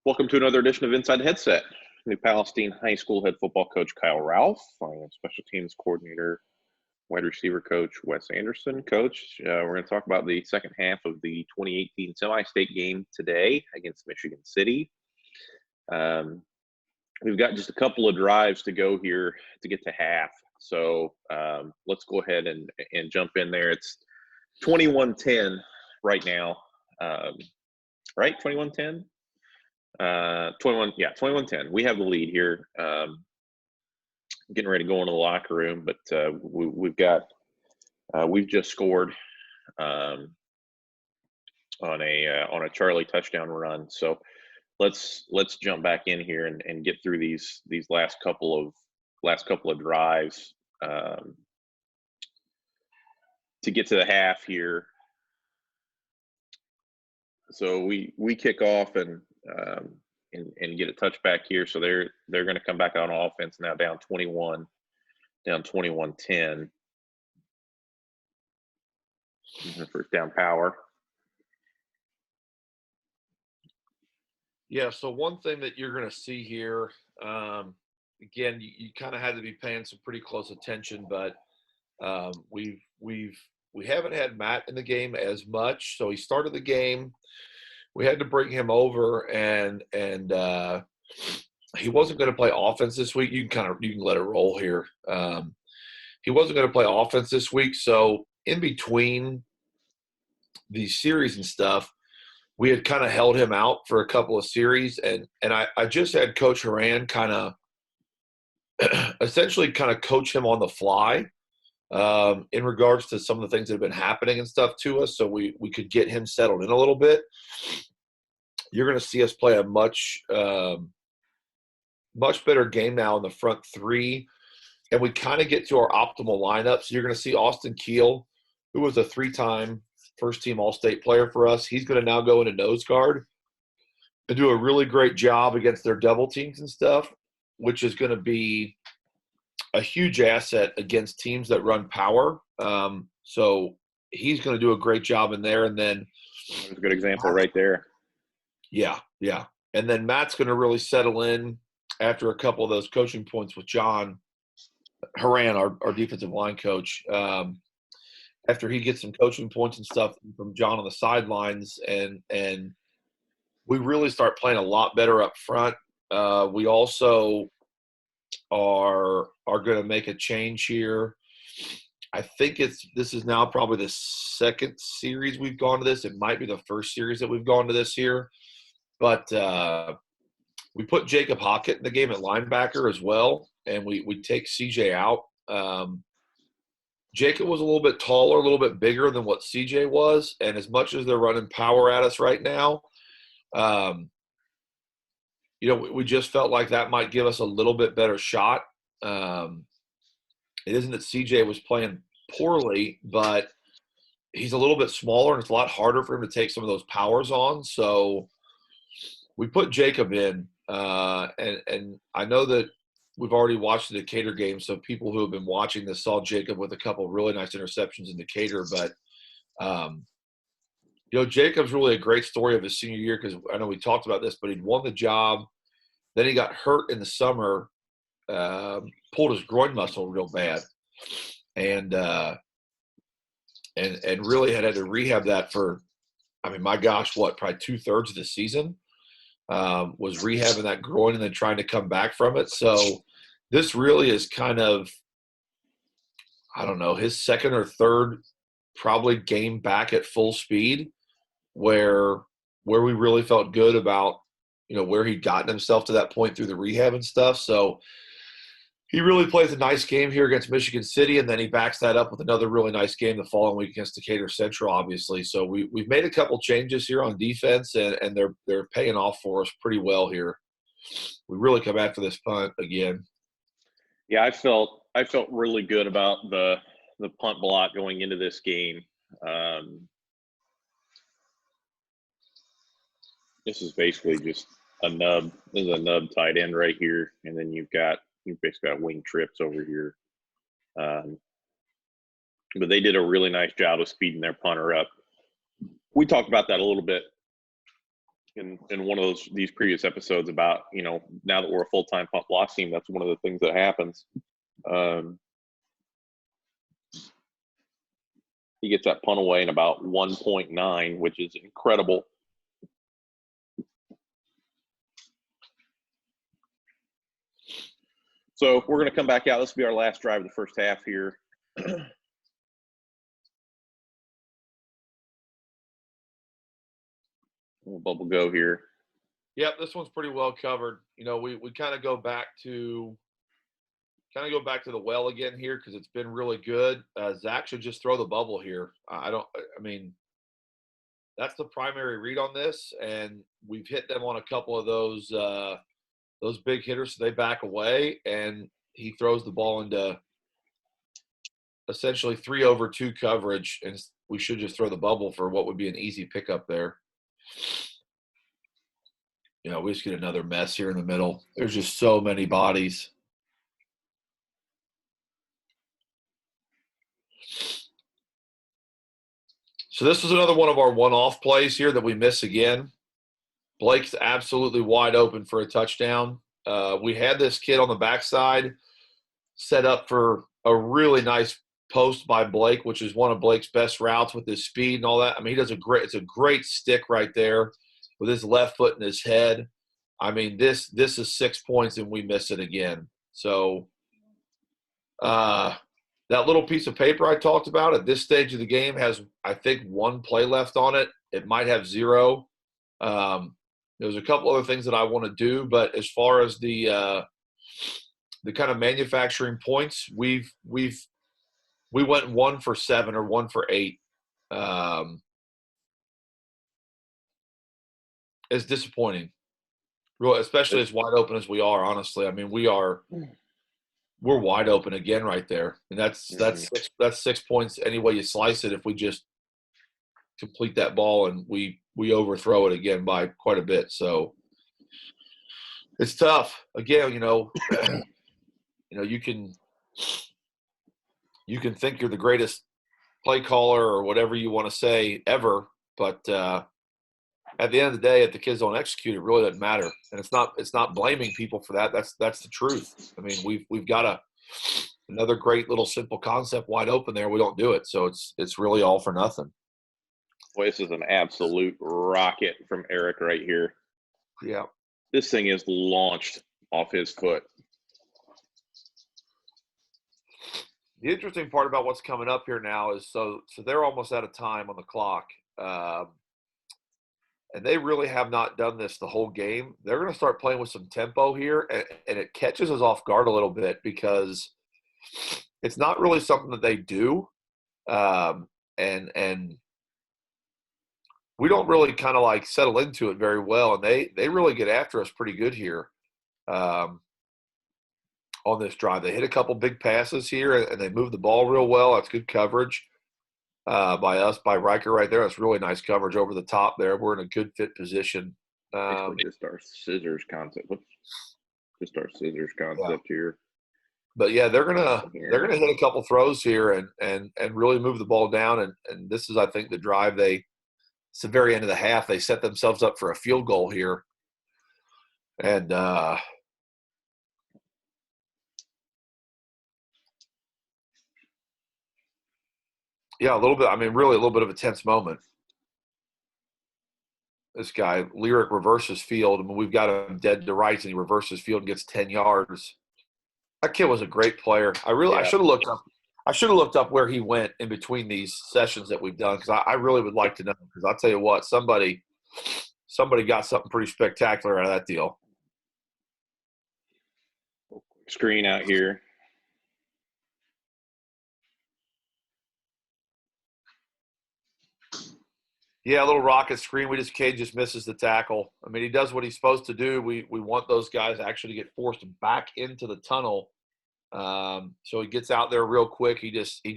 Welcome to another edition of Inside the Headset. New Palestine High School head football coach Kyle Ralph. I am special teams coordinator, wide receiver coach Wes Anderson. Coach, we're going to talk about the second half of the 2018 semi-state game today against Michigan City. We've got just a couple of drives to go here to get to half. So let's go ahead and jump in there. It's 21-10 right now. Right? 21-10? 21-10. We have the lead here. Getting ready to go into the locker room, but we've just scored on a Charlie touchdown run. So let's jump back in here and get through these last couple of drives to get to the half here. So we kick off and get a touchback here. So they're going to come back on offense now, down 21-10. First down power. Yeah, so one thing that you're going to see here, again, you kind of had to be paying some pretty close attention, but we haven't had Matt in the game as much. So he started the game. We had to bring him over, and he wasn't going to play offense this week. You can let it roll here. He wasn't going to play offense this week, so in between these series and stuff, we had kind of held him out for a couple of series, and I just had Coach Haran kind of essentially coach him on the fly in regards to some of the things that have been happening and stuff to us, so we could get him settled in a little bit. You're going to see us play a much better game now in the front three, and we kind of get to our optimal lineup. So you're going to see Austin Keel, who was a 3-time first-team All-State player for us. He's going to now go into nose guard and do a really great job against their double teams and stuff, which is going to be a huge asset against teams that run power. So he's going to do a great job in there. And then that's a good example right there. Yeah. And then Matt's going to really settle in after a couple of those coaching points with John Haran, our defensive line coach. After he gets some coaching points and stuff from John on the sidelines, and we really start playing a lot better up front. We also are going to make a change here. I think this is now probably the second series we've gone to this. It might be the first series that we've gone to this year. But we put Jacob Hockett in the game at linebacker as well, and we take CJ out. Jacob was a little bit taller, a little bit bigger than what CJ was, and as much as they're running power at us right now, we just felt like that might give us a little bit better shot. It isn't that CJ was playing poorly, but he's a little bit smaller, and it's a lot harder for him to take some of those powers on. So we put Jacob in, and I know that we've already watched the Decatur game, so people who have been watching this saw Jacob with a couple of really nice interceptions in Decatur. But, Jacob's really a great story of his senior year, because I know we talked about this, but he'd won the job. Then he got hurt in the summer, pulled his groin muscle real bad, and really had to rehab that for, my gosh, probably 2/3 of the season. Was rehabbing that groin and then trying to come back from it. So this really is kind of, his second or third probably game back at full speed, where we really felt good about, where he'd gotten himself to that point through the rehab and stuff. So he really plays a nice game here against Michigan City, and then he backs that up with another really nice game the following week against Decatur Central, obviously. So we've made a couple changes here on defense, and they're paying off for us pretty well here. We really come after this punt again. Yeah, I felt really good about the punt block going into this game. This is basically just a nub. This is a nub tight end right here, and then you've basically got wing trips over here. But they did a really nice job of speeding their punter up. We talked about that a little bit in one of these previous episodes about, now that we're a full-time punt block team, that's one of the things that happens. He gets that punt away in about 1.9, which is incredible. So we're going to come back out. This will be our last drive of the first half here. We'll bubble go here. Yep, this one's pretty well covered. We kind of go back to the well again here because it's been really good. Zach should just throw the bubble here. That's the primary read on this, and we've hit them on a couple of those big hitters, so they back away, and he throws the ball into essentially 3/2 coverage, and we should just throw the bubble for what would be an easy pickup there. We just get another mess here in the middle. There's just so many bodies. So this is another one of our one-off plays here that we miss again. Blake's absolutely wide open for a touchdown. We had this kid on the backside set up for a really nice post by Blake, which is one of Blake's best routes with his speed and all that. It's a great stick right there with his left foot in his head. This is 6 points and we miss it again. So that little piece of paper I talked about at this stage of the game has, I think, 1 play left on it. It might have 0. There's a couple other things that I want to do, but as far as the kind of manufacturing points, we went 1 for 7 or 1 for 8. It's disappointing, really, especially as wide open as we are. Honestly, we're wide open again right there, and that's 6 points any way you slice it. If we just complete that ball and we overthrow it again by quite a bit, so it's tough. Again, you can think you're the greatest play caller or whatever you want to say ever, but at the end of the day, if the kids don't execute, it really doesn't matter. And it's not blaming people for that. That's the truth. We've got another great little simple concept wide open there. We don't do it, so it's really all for nothing. Boy, this is an absolute rocket from Eric right here. Yeah, this thing is launched off his foot. The interesting part about what's coming up here now is so they're almost out of time on the clock. And they really have not done this the whole game. They're going to start playing with some tempo here, and it catches us off guard a little bit because it's not really something that they do. And we don't really kind of like settle into it very well, and they really get after us pretty good here on this drive. They hit a couple big passes here, and they move the ball real well. That's good coverage by us, by Riker right there. That's really nice coverage over the top there. We're in a good fit position. Just our scissors concept. Just our scissors concept here. But yeah, they're gonna hit a couple throws here and really move the ball down. And this is, I think, the drive it's the very end of the half. They set themselves up for a field goal here. And yeah, a little bit. Really a little bit of a tense moment. This guy, Lyric, reverses field. We've got him dead to rights, and he reverses field and gets 10 yards. That kid was a great player. I should have looked up. I should have looked up where he went in between these sessions that we've done, because I really would like to know. Because I'll tell you what, somebody got something pretty spectacular out of that deal. Screen out here. Yeah, a little rocket screen. Cade just misses the tackle. He does what he's supposed to do. We want those guys actually to get forced back into the tunnel. So he gets out there real quick. He just a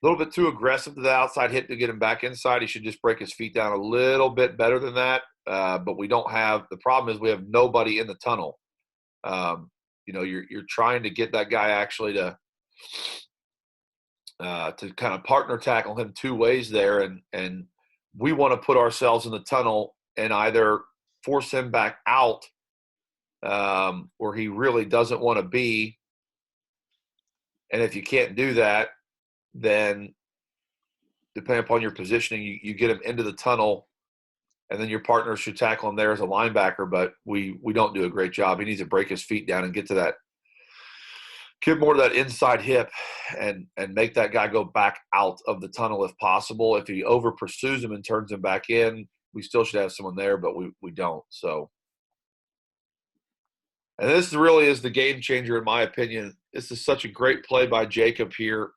little bit too aggressive to the outside hit to get him back inside. He should just break his feet down a little bit better than that. But we don't have – the problem is we have nobody in the tunnel. You're trying to get that guy actually to kind of partner tackle him two ways there, and we want to put ourselves in the tunnel and either force him back out where he really doesn't want to be. And if you can't do that, then depending upon your positioning, you get him into the tunnel, and then your partner should tackle him there as a linebacker. But we don't do a great job. He needs to break his feet down and get more to that inside hip and make that guy go back out of the tunnel if possible. If he over pursues him and turns him back in, we still should have someone there, but we don't. So, and this really is the game changer in my opinion. This is such a great play by Jacob here.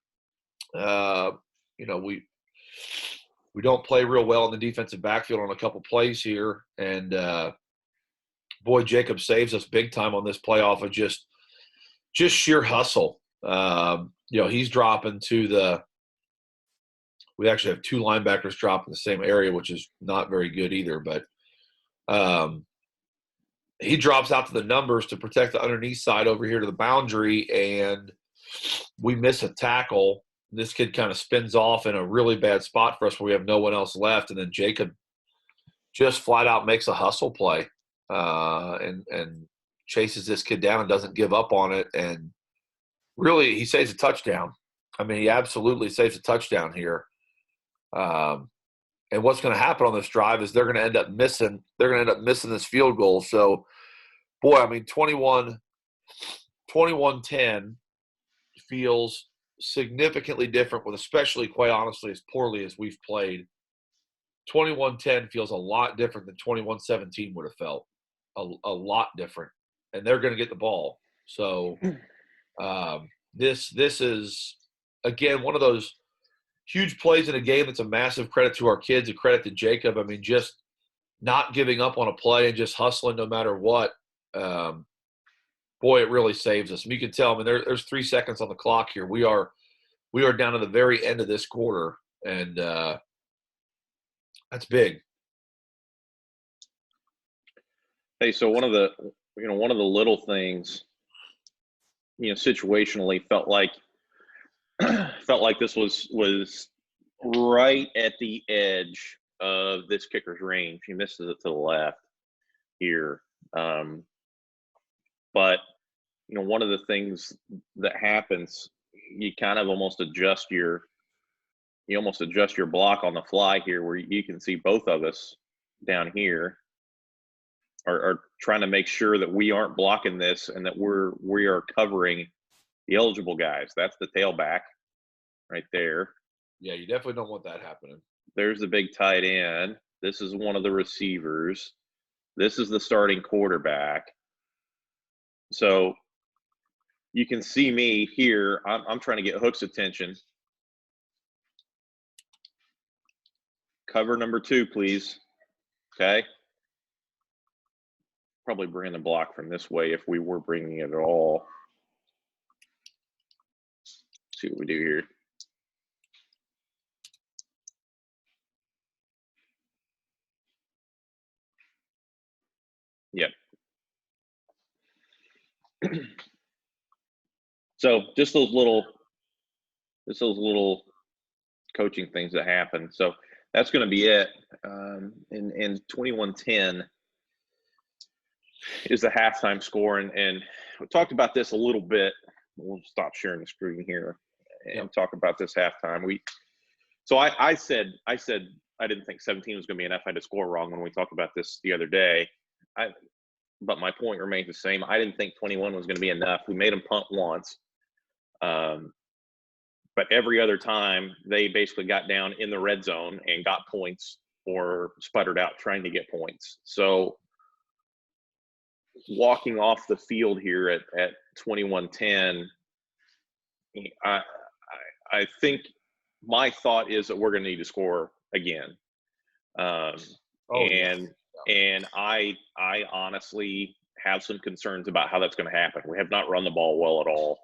We don't play real well in the defensive backfield on a couple plays here, and boy, Jacob saves us big time on this play off of just sheer hustle. He's dropping to we actually have two linebackers drop in the same area, which is not very good either, but he drops out to the numbers to protect the underneath side over here to the boundary, and we miss a tackle. This kid kind of spins off in a really bad spot for us where we have no one else left, and then Jacob just flat out makes a hustle play and chases this kid down and doesn't give up on it. And really, he saves a touchdown. I mean, he absolutely saves a touchdown here. And what's going to happen on this drive is they're going to end up missing this field goal. So, boy, I mean, 21-10 feels significantly different with, especially, quite honestly, as poorly as we've played. 21-10 feels a lot different than 21-17 would have felt. A lot different. And they're going to get the ball. So this is, again, one of those huge plays in a game that's a massive credit to our kids, a credit to Jacob. I mean, just not giving up on a play and just hustling no matter what. Boy, it really saves us. And you can tell, I mean, there's 3 seconds on the clock here. We are down to the very end of this quarter, and that's big. Hey, so one of the little things, situationally felt like this was right at the edge of this kicker's range. He misses it to the left here. But one of the things that happens, you kind of almost adjust your block on the fly here, where you can see both of us down here are trying to make sure that we aren't blocking this and that we are covering the eligible guys. That's the tailback right there. Yeah, you definitely don't want that happening. There's the big tight end. This is one of the receivers. This is the starting quarterback. So you can see me here. I'm trying to get Hook's attention. Cover number 2, please. Okay. Probably bring the block from this way if we were bringing it at all. Let's see what we do here. Yep. So just those little coaching things that happen. So that's going to be it. In 21-10 is the halftime score, and we talked about this a little bit. We'll stop sharing the screen here and talk about this halftime. I said I didn't think 17 was going to be enough. I had to score wrong when we talked about this the other day. But my point remains the same. I didn't think 21 was going to be enough. We made them punt once. But every other time, they basically got down in the red zone and got points or sputtered out trying to get points. So walking off the field here at 21-10, I think my thought is that we're going to need to score again. And I honestly have some concerns about how that's going to happen. We have not run the ball well at all.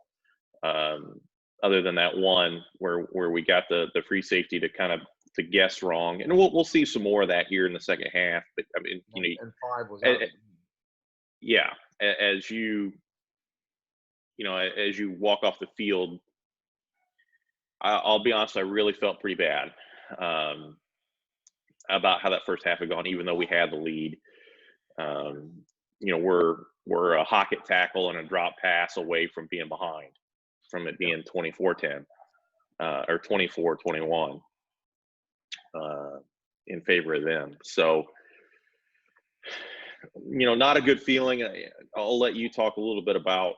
Other than that one where we got the free safety to kind of to guess wrong, and we'll see some more of that here in the second half. But I mean, and 5 was yeah, as you walk off the field, I'll be honest, I really felt pretty bad. about how that first half had gone, even though we had the lead. We're a Hockett tackle and a drop pass away from being behind, from it being 24-10 or 24-21 in favor of them. So, not a good feeling. I'll let you talk a little bit about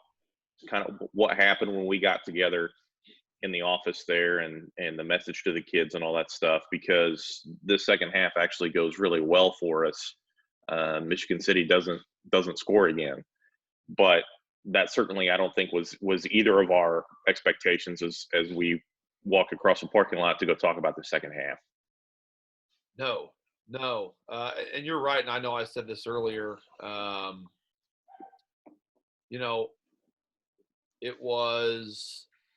kind of what happened when we got together in the office there, and the message to the kids and all that stuff, because this second half actually goes really well for us. Michigan City doesn't score again, but that certainly I don't think was either of our expectations as we walk across the parking lot to go talk about the second half. No, and you're right. And I know I said this earlier.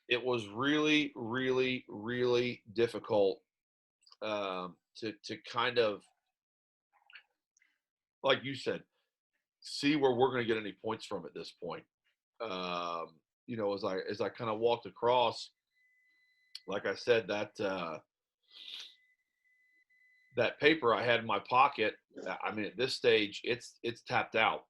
It was really, really, really difficult to kind of, like you said, see where we're going to get any points from at this point. As I kind of walked across, like I said, that paper I had in my pocket, I mean, at this stage, it's tapped out.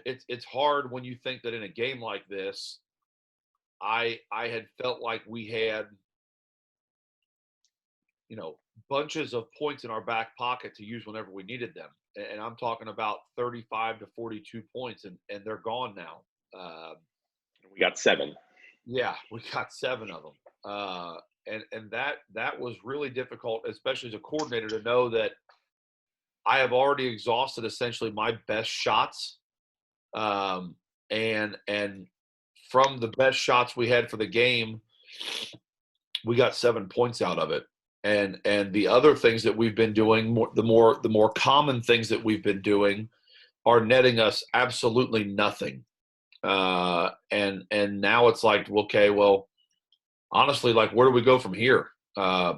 It's hard when you think that in a game like this, I had felt like we had, bunches of points in our back pocket to use whenever we needed them. And I'm talking about 35 to 42 points, and they're gone now. We got 7. Yeah, we got 7 of them. And that was really difficult, especially as a coordinator, to know that I have already exhausted essentially my best shots. And from the best shots we had for the game, we got 7 points out of it. And the other things that we've been doing, the more common things that we've been doing, are netting us absolutely nothing. And now it's like, okay, well, honestly, like, where do we go from here?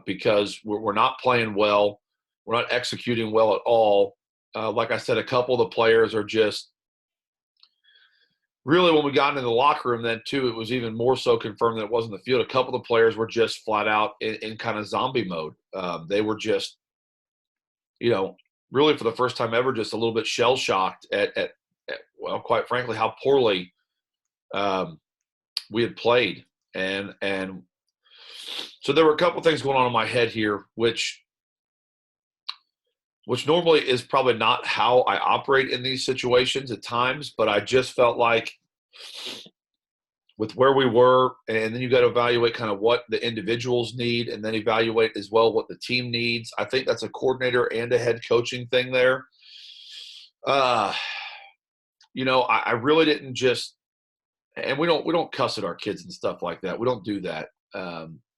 Because we're not playing well, we're not executing well at all. Like I said, a couple of the players are just really, when we got into the locker room then too, it was even more so confirmed that it wasn't the field. A couple of the players were just flat out in kind of zombie mode. They were just, really for the first time ever, just a little bit shell shocked at well, quite frankly, how poorly we had played. And so there were a couple of things going on in my head here, which normally is probably not how I operate in these situations at times, but I just felt like with where we were, and then you got to evaluate kind of what the individuals need, and then evaluate as well what the team needs. I think that's a coordinator and a head coaching thing there. I really didn't just, and we don't cuss at our kids and stuff like that. We don't do that.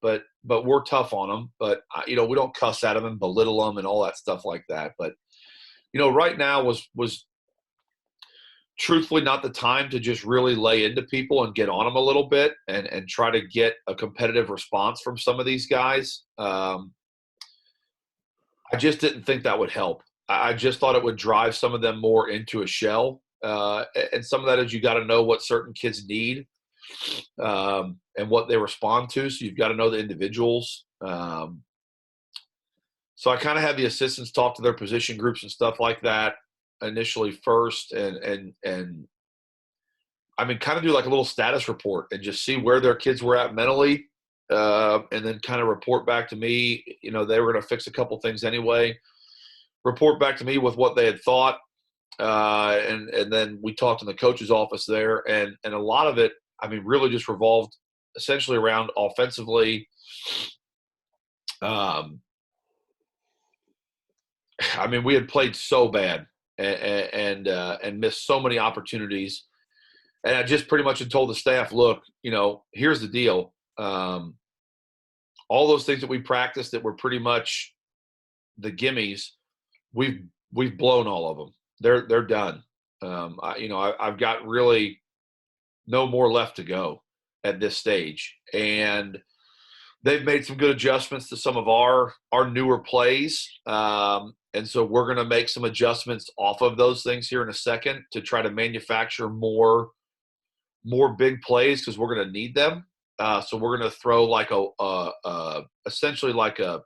But we're tough on them. But we don't cuss at them and belittle them and all that stuff like that. But right now was truthfully not the time to just really lay into people and get on them a little bit and try to get a competitive response from some of these guys. I just didn't think that would help. I just thought it would drive some of them more into a shell. And some of that is you got to know what certain kids need. And what they respond to. So you've got to know the individuals. So I kind of had the assistants talk to their position groups and stuff like that initially first. And I mean, kind of do like a little status report and just see where their kids were at mentally. And then kind of report back to me, they were going to fix a couple things anyway. Report back to me with what they had thought. And then we talked in the coach's office there. And a lot of it, I mean, really just revolved essentially around offensively. I mean, we had played so bad and missed so many opportunities. And I just pretty much had told the staff, look, here's the deal. All those things that we practiced that were pretty much the gimmies, we've blown all of them. They're done. I've got really no more left to go at this stage. And they've made some good adjustments to some of our newer plays. And so we're going to make some adjustments off of those things here in a second to try to manufacture more big plays because we're going to need them. So we're going to throw like essentially like a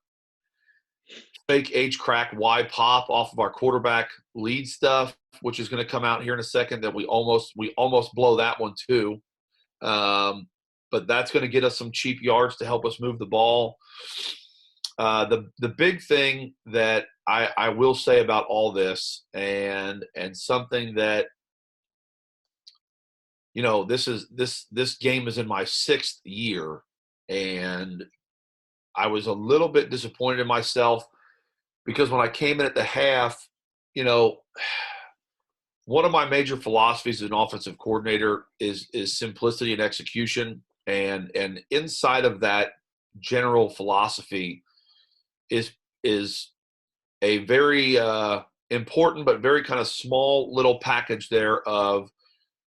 fake H crack Y pop off of our quarterback lead stuff, which is going to come out here in a second. That we almost blow that one too. But that's going to get us some cheap yards to help us move the ball. The big thing that I will say about all this, and something that, you know, this game is in my 6th year, and I was a little bit disappointed in myself because when I came in at the half, you know, one of my major philosophies as an offensive coordinator is simplicity and execution, and inside of that general philosophy is a very important but very kind of small little package there of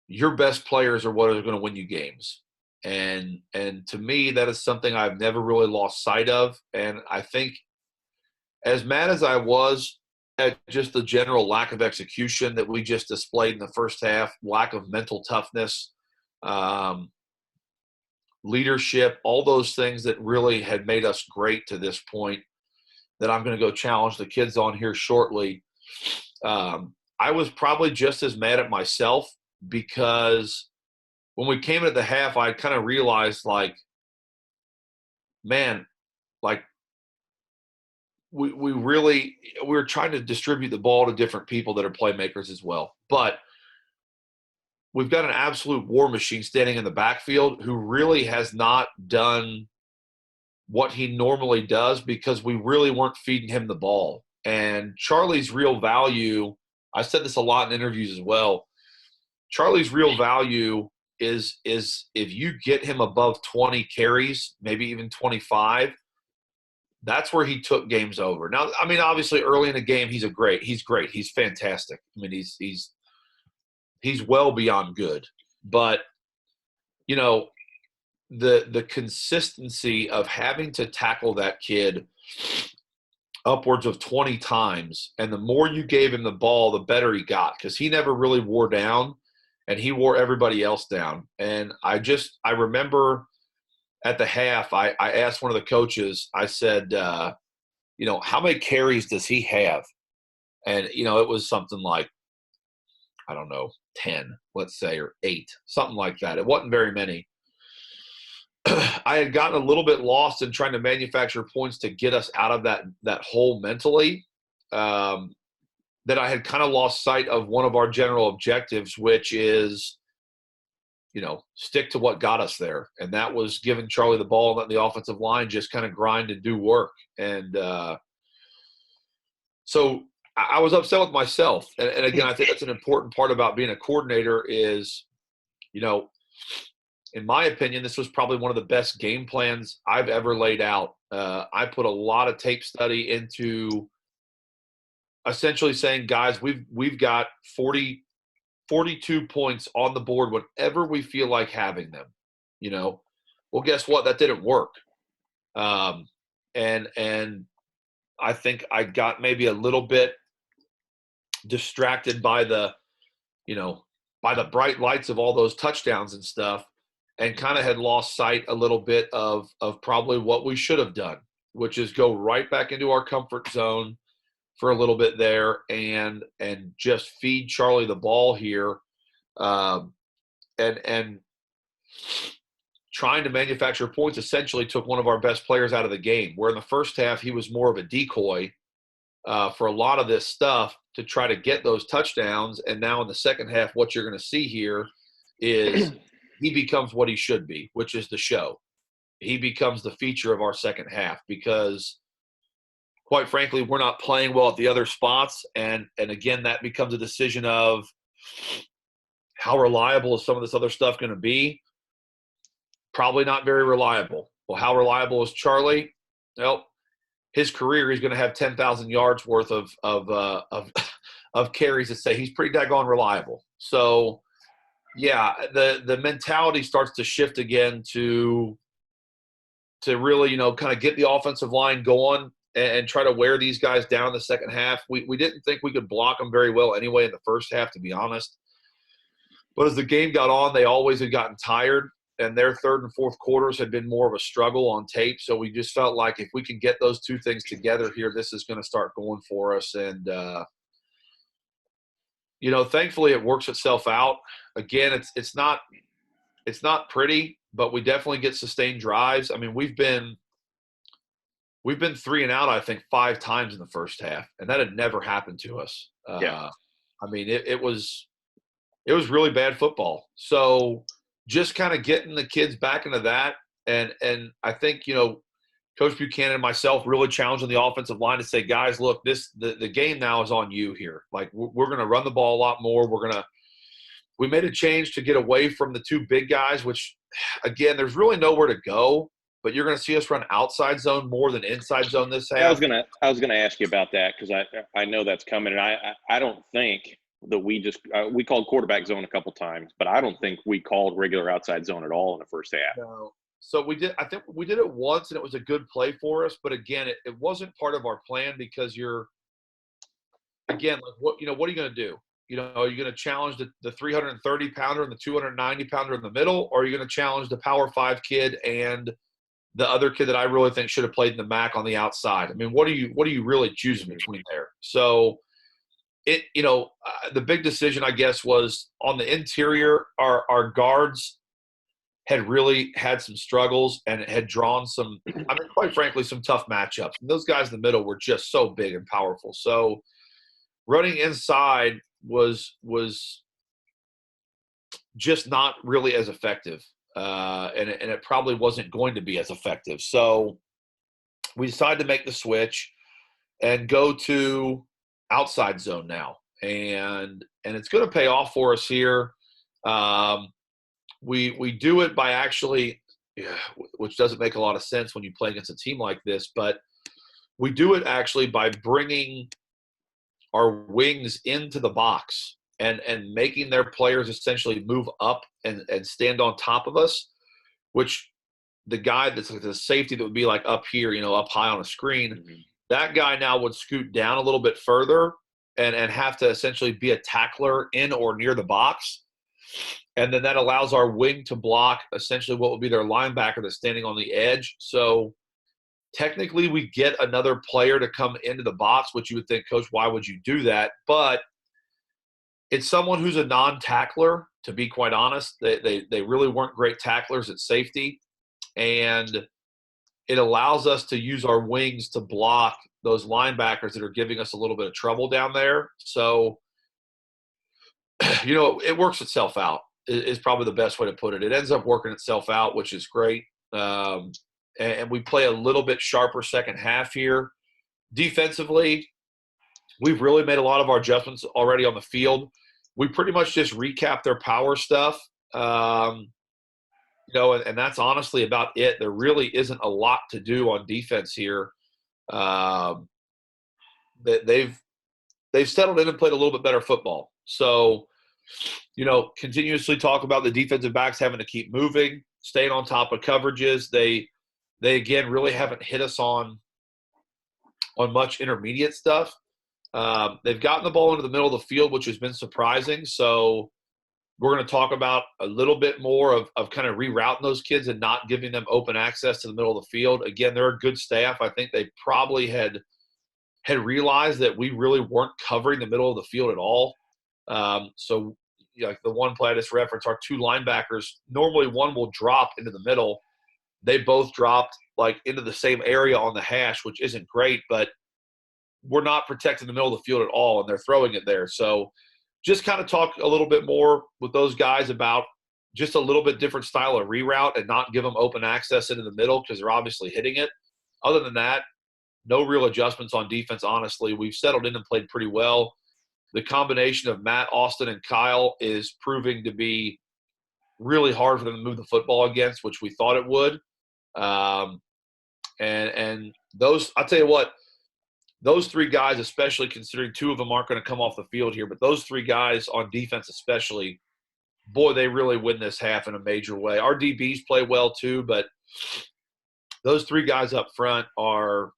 your best players are what are going to win you games. And to me, that is something I've never really lost sight of. And I think as mad as I was at just the general lack of execution that we just displayed in the first half, lack of mental toughness, leadership, all those things that really had made us great to this point, that I'm going to go challenge the kids on here shortly. I was probably just as mad at myself because when we came in at the half, I kind of realized, like, man, like we were trying to distribute the ball to different people that are playmakers as well. But we've got an absolute war machine standing in the backfield who really has not done what he normally does because we really weren't feeding him the ball. And Charlie's real value, I said this a lot in interviews as well, Charlie's real value is if you get him above 20 carries, maybe even 25, that's where he took games over. Now, I mean, obviously early in the game, he's great. He's fantastic. I mean, he's well beyond good. But, you know, the consistency of having to tackle that kid upwards of 20 times, and the more you gave him the ball, the better he got, because he never really wore down, and he wore everybody else down. And I remember at the half, I asked one of the coaches, I said, you know, how many carries does he have? And, you know, it was something like, I don't know, 10, let's say, or 8, something like that. It wasn't very many. I had gotten a little bit lost in trying to manufacture points to get us out of that hole mentally, that I had kind of lost sight of one of our general objectives, which is, you know, stick to what got us there. And that was giving Charlie the ball and letting the offensive line just kind of grind and do work. And so I was upset with myself. And again, I think that's an important part about being a coordinator is, you know, in my opinion, this was probably one of the best game plans I've ever laid out. I put a lot of tape study into essentially saying, guys, we've got 42 points on the board whenever we feel like having them, you know. Well, guess what? That didn't work. And I think I got maybe a little bit distracted by the bright lights of all those touchdowns and stuff, and kind of had lost sight a little bit of probably what we should have done, which is go right back into our comfort zone for a little bit there and just feed Charlie the ball here, and trying to manufacture points essentially took one of our best players out of the game, where in the first half he was more of a decoy for a lot of this stuff to try to get those touchdowns. And now in the second half, what you're going to see here is he becomes what he should be, which is the show. He becomes the feature of our second half because, quite frankly, we're not playing well at the other spots. And again, that becomes a decision of how reliable is some of this other stuff going to be? Probably not very reliable. Well, how reliable is Charlie? Well, his career, he's going to have 10,000 yards worth of carries that say he's pretty daggone reliable. So, yeah, the mentality starts to shift again to really, you know, kind of get the offensive line going and try to wear these guys down in the second half. We didn't think we could block them very well anyway in the first half, to be honest. But as the game got on, they always had gotten tired. and their third and fourth quarters had been more of a struggle on tape. So we just felt like if we can get those two things together here, this is going to start going for us. And, thankfully it works itself out. Again, it's not pretty, but we definitely get sustained drives. I mean, we've been 3 and out, I think, 5 times in the first half, and that had never happened to us. Yeah. I mean, it was really bad football. So just kind of getting the kids back into that, and I think Coach Buchanan and myself really challenging the offensive line to say, guys, look, the game now is on you here. Like we're going to run the ball a lot more. We made a change to get away from the 2 big guys, which again, there's really nowhere to go. But you're going to see us run outside zone more than inside zone this half. I was gonna ask you about that because I know that's coming, and I don't think that we called quarterback zone a couple times, but I don't think we called regular outside zone at all in the first half. No. So we did. I think we did it once, and it was a good play for us. But again, it wasn't part of our plan because like what are you going to do? Are you going to challenge the 330 pounder and the 290 pounder in the middle, or are you going to challenge the Power 5 kid and the other kid that I really think should have played in the MAC on the outside? I mean, what are you really choosing between there? So the big decision, I guess, was on the interior. Our guards had really had some struggles and had drawn some, I mean, quite frankly, some tough matchups. And those guys in the middle were just so big and powerful. So running inside was just not really as effective. And it probably wasn't going to be as effective. So we decided to make the switch and go to outside zone now. And it's going to pay off for us here. We do it by actually, which doesn't make a lot of sense when you play against a team like this, but we do it actually by bringing our wings into the box and making their players essentially move up and stand on top of us, which the guy that's like the safety that would be like up here, up high on a screen, mm-hmm. That guy now would scoot down a little bit further and have to essentially be a tackler in or near the box. And then that allows our wing to block essentially what would be their linebacker that's standing on the edge. So technically we get another player to come into the box, which you would think, Coach, why would you do that? But it's someone who's a non-tackler, to be quite honest. They really weren't great tacklers at safety. And it allows us to use our wings to block those linebackers that are giving us a little bit of trouble down there. So, it works itself out is probably the best way to put it. It ends up working itself out, which is great. And we play a little bit sharper second half here. Defensively, we've really made a lot of our adjustments already on the field. We pretty much just recap their power stuff, and that's honestly about it. There really isn't a lot to do on defense here. They've settled in and played a little bit better football. So, continuously talk about the defensive backs having to keep moving, staying on top of coverages. They again really haven't hit us on much intermediate stuff. They've gotten the ball into the middle of the field, which has been surprising. So we're going to talk about a little bit more of kind of rerouting those kids and not giving them open access to the middle of the field. Again, they're a good staff. I think they probably had realized that we really weren't covering the middle of the field at all. So like the one play I just referenced, our 2 linebackers, normally one will drop into the middle. They both dropped like into the same area on the hash, which isn't great, but we're not protecting the middle of the field at all, and they're throwing it there. So just kind of talk a little bit more with those guys about just a little bit different style of reroute and not give them open access into the middle because they're obviously hitting it. Other than that, no real adjustments on defense, honestly. We've settled in and played pretty well. The combination of Matt, Austin, and Kyle is proving to be really hard for them to move the football against, which we thought it would. And those, I'll tell you what, those 3 guys, especially considering 2 of them aren't going to come off the field here, but those 3 guys on defense especially, boy, they really win this half in a major way. Our DBs play well too, but those 3 guys up front are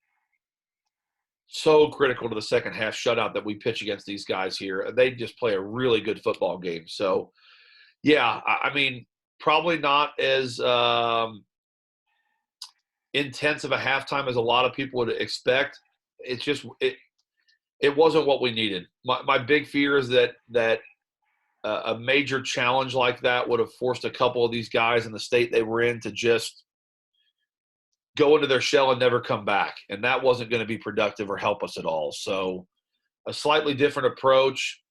so critical to the second half shutout that we pitch against these guys here. They just play a really good football game. So, yeah, I mean, probably not as intense of a halftime as a lot of people would expect. It's just it wasn't what we needed. My big fear is that a major challenge like that would have forced a couple of these guys in the state they were in to just go into their shell and never come back. And that wasn't going to be productive or help us at all. So a slightly different approach.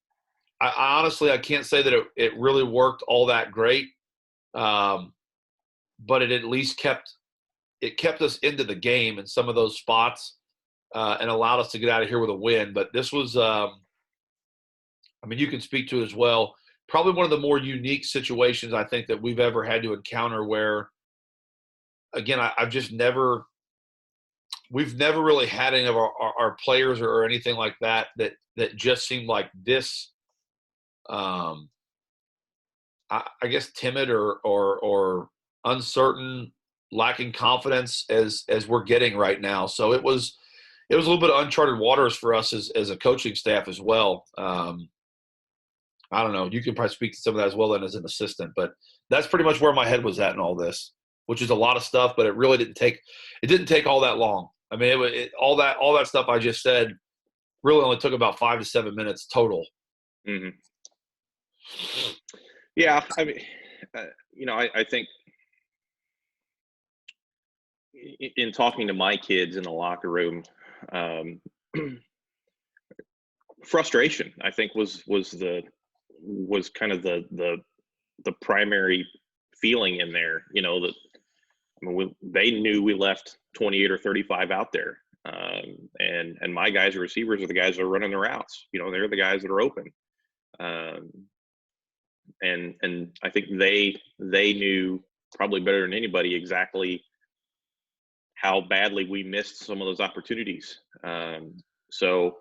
I honestly, I can't say that it really worked all that great. But it at least kept us into the game in some of those spots and allowed us to get out of here with a win. But this was, I mean, you can speak to it as well. Probably one of the more unique situations I think that we've ever had to encounter where, again, we've never really had any of our players or anything like that just seemed like this, I guess, timid or uncertain, lacking confidence as we're getting right now. So it was a little bit of uncharted waters for us as a coaching staff as well. I don't know. You can probably speak to some of that as well then as an assistant, but that's pretty much where my head was at in all this, which is a lot of stuff, but it really didn't take all that long. I mean, all that stuff I just said really only took about 5 to 7 minutes total. Mm-hmm. Yeah. I mean, I think in talking to my kids in the locker room, frustration, I think was kind of the primary feeling in there. That they knew we left 28 or 35 out there, and my guys, the receivers, are the guys that are running the routes. They're the guys that are open, and I think they knew probably better than anybody exactly how badly we missed some of those opportunities. So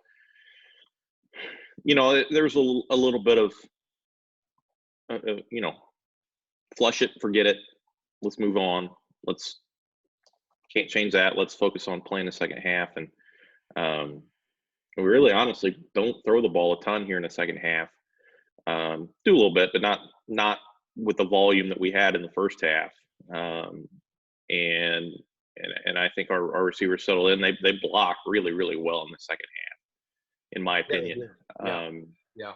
there's a little bit of flush it, forget it, let's move on, can't change that, let's focus on playing the second half. And we really honestly don't throw the ball a ton here in the second half. Do a little bit, but not with the volume that we had in the first half. And I think our receivers settle in. They block really, really well in the second half, in my opinion. Yeah.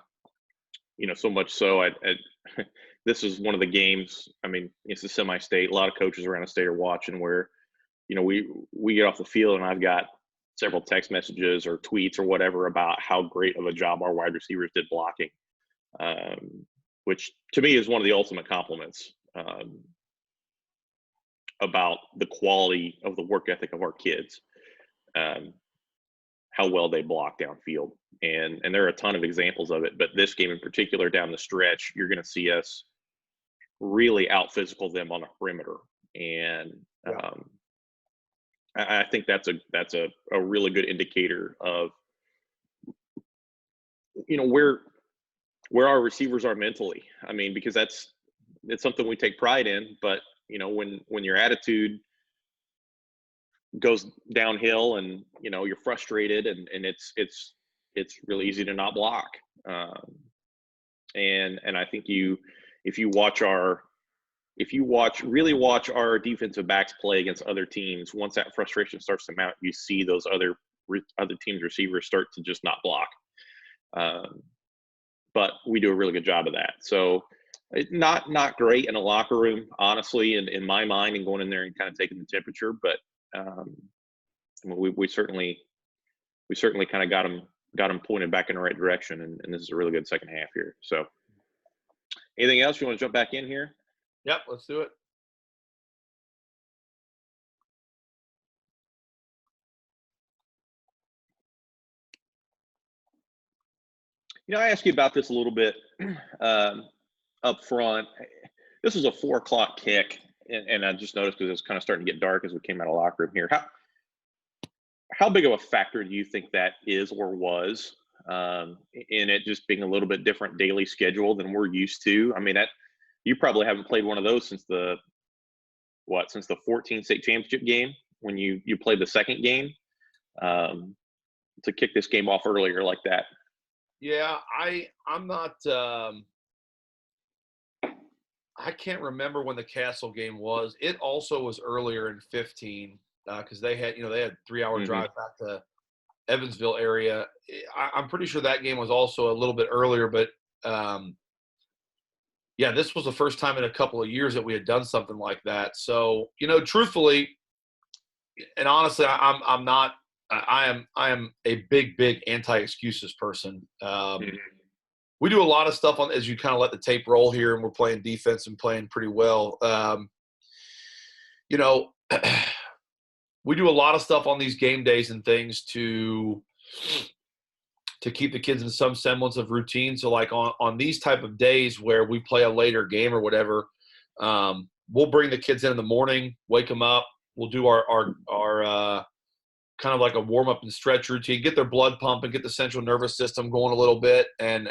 So much so, this is one of the games. I mean, it's a semi-state. A lot of coaches around the state are watching where, we get off the field and I've got several text messages or tweets or whatever about how great of a job our wide receivers did blocking, which to me is one of the ultimate compliments about the quality of the work ethic of our kids, how well they block downfield. And there are a ton of examples of it, but this game in particular, down the stretch, you're going to see us really out physical them on the perimeter. And I think that's a really good indicator of, where our receivers are mentally. I mean, because it's something we take pride in, but when your attitude goes downhill and you're frustrated and it's really easy to not block. And I think if you really watch our defensive backs play against other teams, once that frustration starts to mount, you see those other teams' receivers start to just not block. But we do a really good job of that. So not great in a locker room, honestly, in my mind, and going in there and kind of taking the temperature. But we certainly kind of got them pointed back in the right direction, and this is a really good second half here. So anything else you want to jump back in here? Yep, let's do it. I asked you about this a little bit up front. This was a 4:00 kick, and I just noticed because it was kind of starting to get dark as we came out of the locker room here. How big of a factor do you think that is or was in it just being a little bit different daily schedule than we're used to? I mean, you probably haven't played one of those since the 14 state championship game when you played the second game, to kick this game off earlier like that. Yeah, I'm not. I can't remember when the Castle game was. It also was earlier in 15 because they had 3-hour drive back to Evansville area. I'm pretty sure that game was also a little bit earlier, but yeah, this was the first time in a couple of years that we had done something like that. So, truthfully and honestly, I'm not. I am a big anti-excuses person. We do a lot of stuff as you kind of let the tape roll here, and we're playing defense and playing pretty well. We do a lot of stuff on these game days and things to keep the kids in some semblance of routine. So like on these type of days where we play a later game or whatever, we'll bring the kids in the morning, wake them up. We'll do our kind of like a warm up and stretch routine, get their blood pumping, get the central nervous system going a little bit, and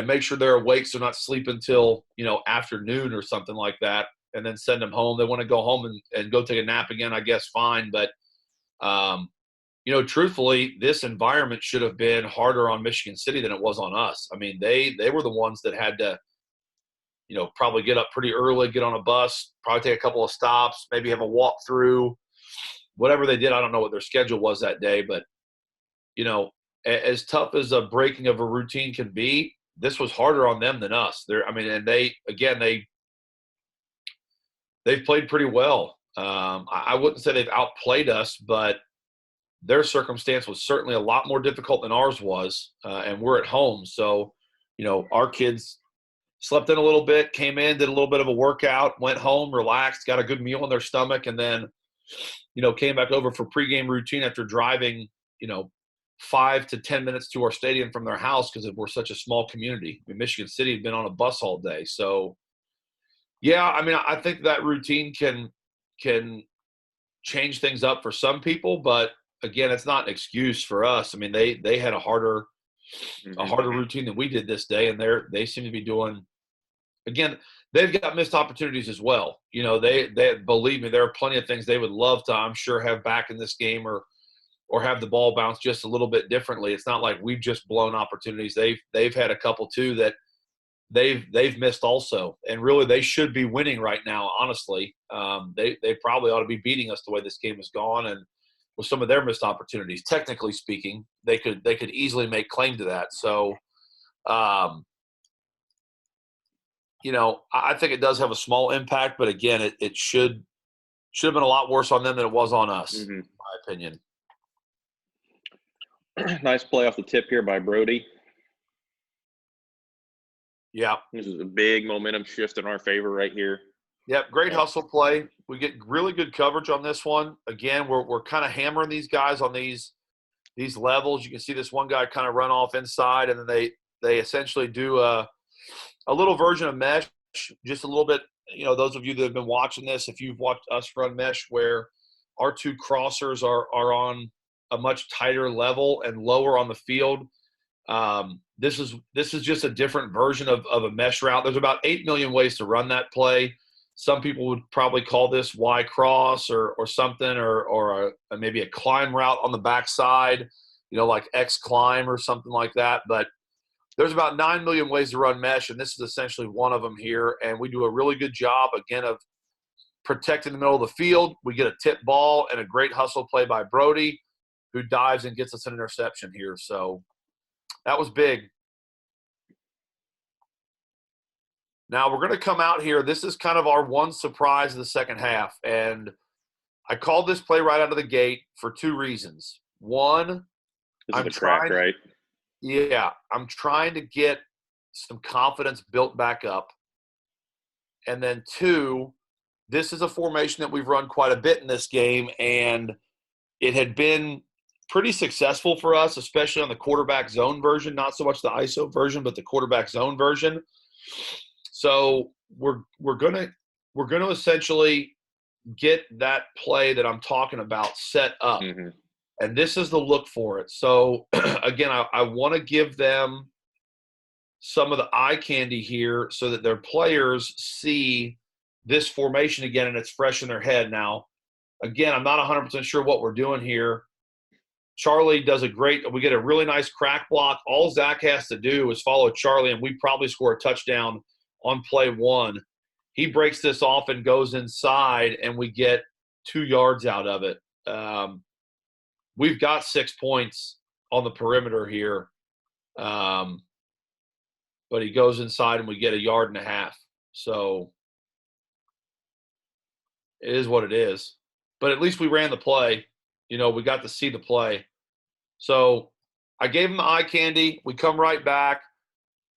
make sure they're awake so they're not sleeping until afternoon or something like that, and then send them home. They want to go home and go take a nap again, I guess, fine. But truthfully, this environment should have been harder on Michigan City than it was on us. I mean, they were the ones that had to, probably get up pretty early, get on a bus, probably take a couple of stops, maybe have a walk through, whatever they did. I don't know what their schedule was that day, but, as tough as a breaking of a routine can be, this was harder on them than us. They've played pretty well. I wouldn't say they've outplayed us, but their circumstance was certainly a lot more difficult than ours was, and we're at home. So, our kids slept in a little bit, came in, did a little bit of a workout, went home, relaxed, got a good meal in their stomach, and then, came back over for pregame routine after driving, 5 to 10 minutes to our stadium from their house because we're such a small community. I mean, Michigan City had been on a bus all day. So, yeah, I mean, I think that routine can change things up for some people, but again, it's not an excuse for us. I mean, they had a harder routine than we did this day, and they seem to be doing. Again, they've got missed opportunities as well. They believe me, there are plenty of things they would love to, I'm sure, have back in this game or have the ball bounce just a little bit differently. It's not like we've just blown opportunities. They've had a couple too that they've missed also, and really they should be winning right now. Honestly, they probably ought to be beating us the way this game has gone, and with some of their missed opportunities, technically speaking, they could easily make claim to that. So. I think it does have a small impact, but again, it should have been a lot worse on them than it was on us, in my opinion. Nice play off the tip here by Brody. Yeah. This is a big momentum shift in our favor right here. Yep, great hustle play. We get really good coverage on this one. Again, we're kind of hammering these guys on these levels. You can see this one guy kind of run off inside, and then they essentially do a little version of mesh, just a little bit, those of you that have been watching this, if you've watched us run mesh where our two crossers are on a much tighter level and lower on the field. This is just a different version of a mesh route. There's about 8 million ways to run that play. Some people would probably call this Y cross or something, or maybe a climb route on the backside, like X climb or something like that. But there's about 9 million ways to run mesh, and this is essentially one of them here. And we do a really good job, again, of protecting the middle of the field. We get a tip ball and a great hustle play by Brody, who dives and gets us an interception here. So that was big. Now we're going to come out here. This is kind of our one surprise of the second half. And I called this play right out of the gate for 2 reasons. One, I'm trying, right? Yeah, I'm trying to get some confidence built back up. And then 2, this is a formation that we've run quite a bit in this game, and it had been pretty successful for us, especially on the quarterback zone version, not so much the ISO version, but the quarterback zone version. So we're going to essentially get that play that I'm talking about set up. Mm-hmm. And this is the look for it. So, again, I want to give them some of the eye candy here so that their players see this formation again and it's fresh in their head. Now, again, I'm not 100% sure what we're doing here. Charlie does we get a really nice crack block. All Zach has to do is follow Charlie, and we probably score a touchdown on play 1. He breaks this off and goes inside, and we get 2 yards out of it. We've got 6 points on the perimeter here. But he goes inside, and we get 1.5 yards. So it is what it is. But at least we ran the play. We got to see the play. So I gave him the eye candy. We come right back.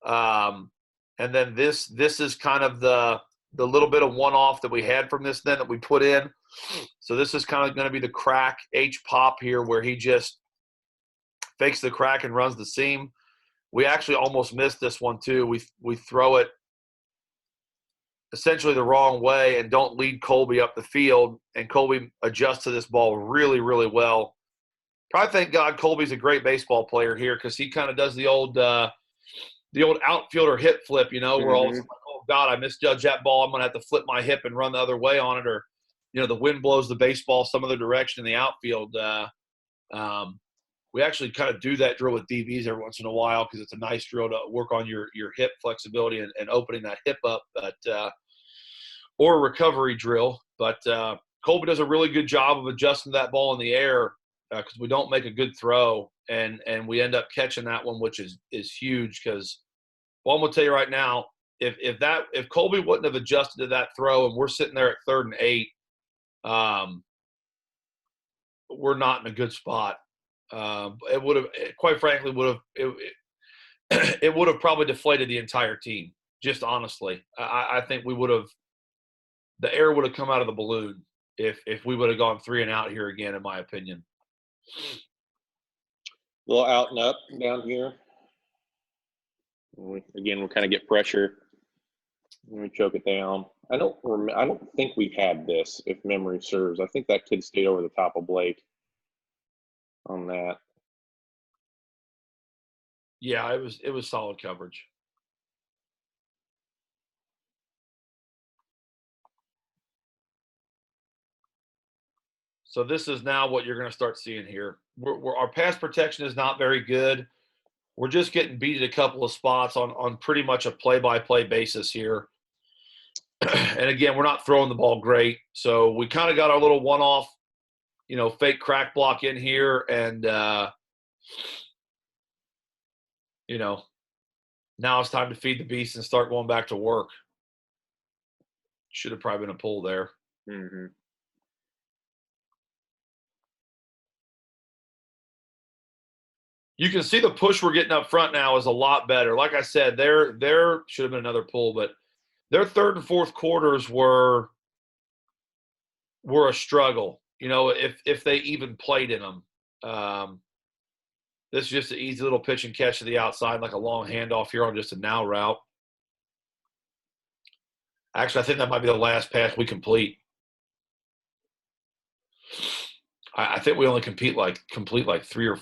And then this is kind of the little bit of one-off that we had from this then that we put in. So this is kind of going to be the crack H-pop here where he just fakes the crack and runs the seam. We actually almost missed this one too. We throw it essentially the wrong way and don't lead Colby up the field, and Colby adjusts to this ball really, really well. Probably thank God Colby's a great baseball player here because he kind of does the old outfielder hip flip, where all of a sudden, oh, God, I misjudged that ball. I'm going to have to flip my hip and run the other way on it, or, the wind blows the baseball some other direction in the outfield. We actually kind of do that drill with DBs every once in a while because it's a nice drill to work on your hip flexibility and opening that hip up, or a recovery drill. But Colby does a really good job of adjusting that ball in the air because we don't make a good throw, and we end up catching that one, which is huge because, well, I'm going to tell you right now, if Colby wouldn't have adjusted to that throw and we're sitting there at 3rd and 8, we're not in a good spot. It would have, quite frankly, it would have probably deflated the entire team. Just honestly, I think the air would have come out of the balloon if we would have gone 3 and out here again, in my opinion. A little out and up down here. Again, we'll kind of get pressure. We choke it down. I don't think we've had this, if memory serves. I think that kid stayed over the top of Blake on that. Yeah, it was solid coverage. So this is now what you're going to start seeing here. Our pass protection is not very good. We're just getting beat at a couple of spots on pretty much a play-by-play basis here. And again, we're not throwing the ball great. So we kind of got our little one-off, fake crack block in here. And, now it's time to feed the beast and start going back to work. Should have probably been a pull there. Mm-hmm. You can see the push we're getting up front now is a lot better. Like I said, there should have been another pull, but their 3rd and 4th quarters were a struggle, if they even played in them. This is just an easy little pitch and catch to the outside, like a long handoff here on just a now route. Actually, I think that might be the last pass we complete. I think we only complete like 3 or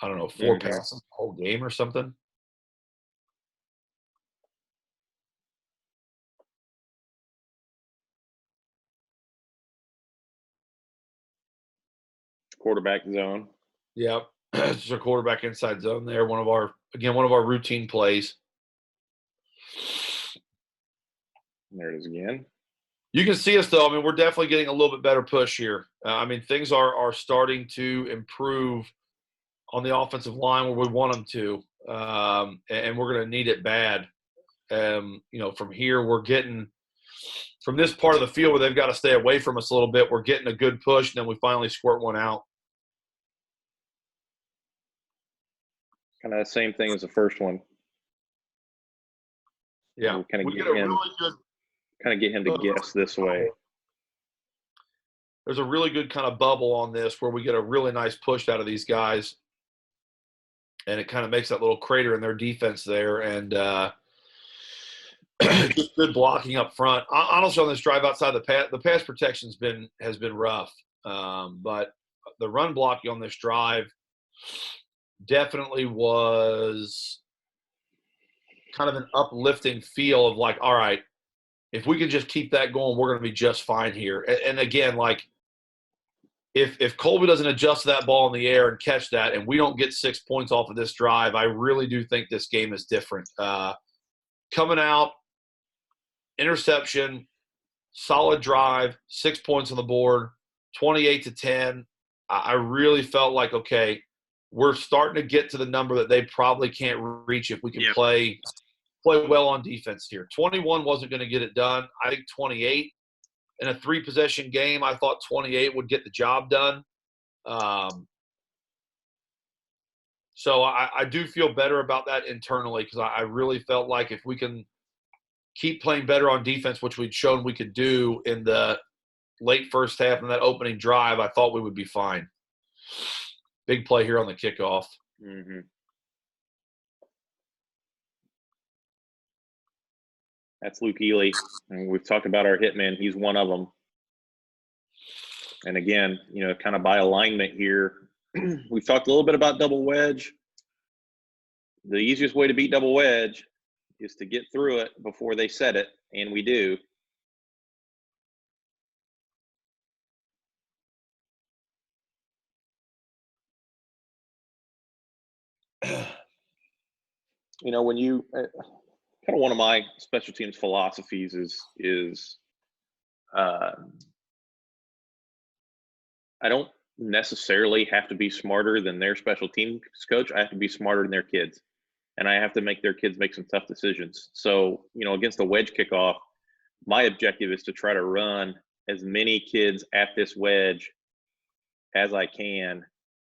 4 passes the whole game or something. Quarterback zone. Yep. It's a quarterback inside zone there. One of our routine plays. There it is again. You can see us, though. I mean, we're definitely getting a little bit better push here. Things are starting to improve on the offensive line where we want them to, and we're going to need it bad. From here, we're getting – from this part of the field where they've got to stay away from us a little bit, we're getting a good push, and then we finally squirt one out. Kind of the same thing as the first one. Yeah, we get him to guess this way. There's a really good kind of bubble on this where we get a really nice push out of these guys, and it kind of makes that little crater in their defense there, and just good blocking up front. Honestly, on this drive outside the pass protection has been rough, but the run blocking on this drive definitely was kind of an uplifting feel of like, all right, if we can just keep that going, we're going to be just fine here. And again, like if Colby doesn't adjust that ball in the air and catch that, and we don't get 6 points off of this drive, I really do think this game is different. Coming out, interception, solid drive, 6 points on the board, 28-10. I really felt like, okay, we're starting to get to the number that they probably can't reach if we can play well on defense here. 21 wasn't going to get it done. I think 28 in a 3-possession game, I thought 28 would get the job done. So I do feel better about that internally because I really felt like if we can keep playing better on defense, which we'd shown we could do in the late first half and that opening drive, I thought we would be fine. Big play here on the kickoff. Mm-hmm. That's Luke Ely. And we've talked about our hitman. He's one of them. And again, kind of by alignment here, we've talked a little bit about double wedge. The easiest way to beat double wedge is to get through it before they set it, and we do. When you kind of one of my special teams philosophies is I don't necessarily have to be smarter than their special teams coach. I have to be smarter than their kids, and I have to make their kids make some tough decisions. So, against the wedge kickoff, my objective is to try to run as many kids at this wedge as I can.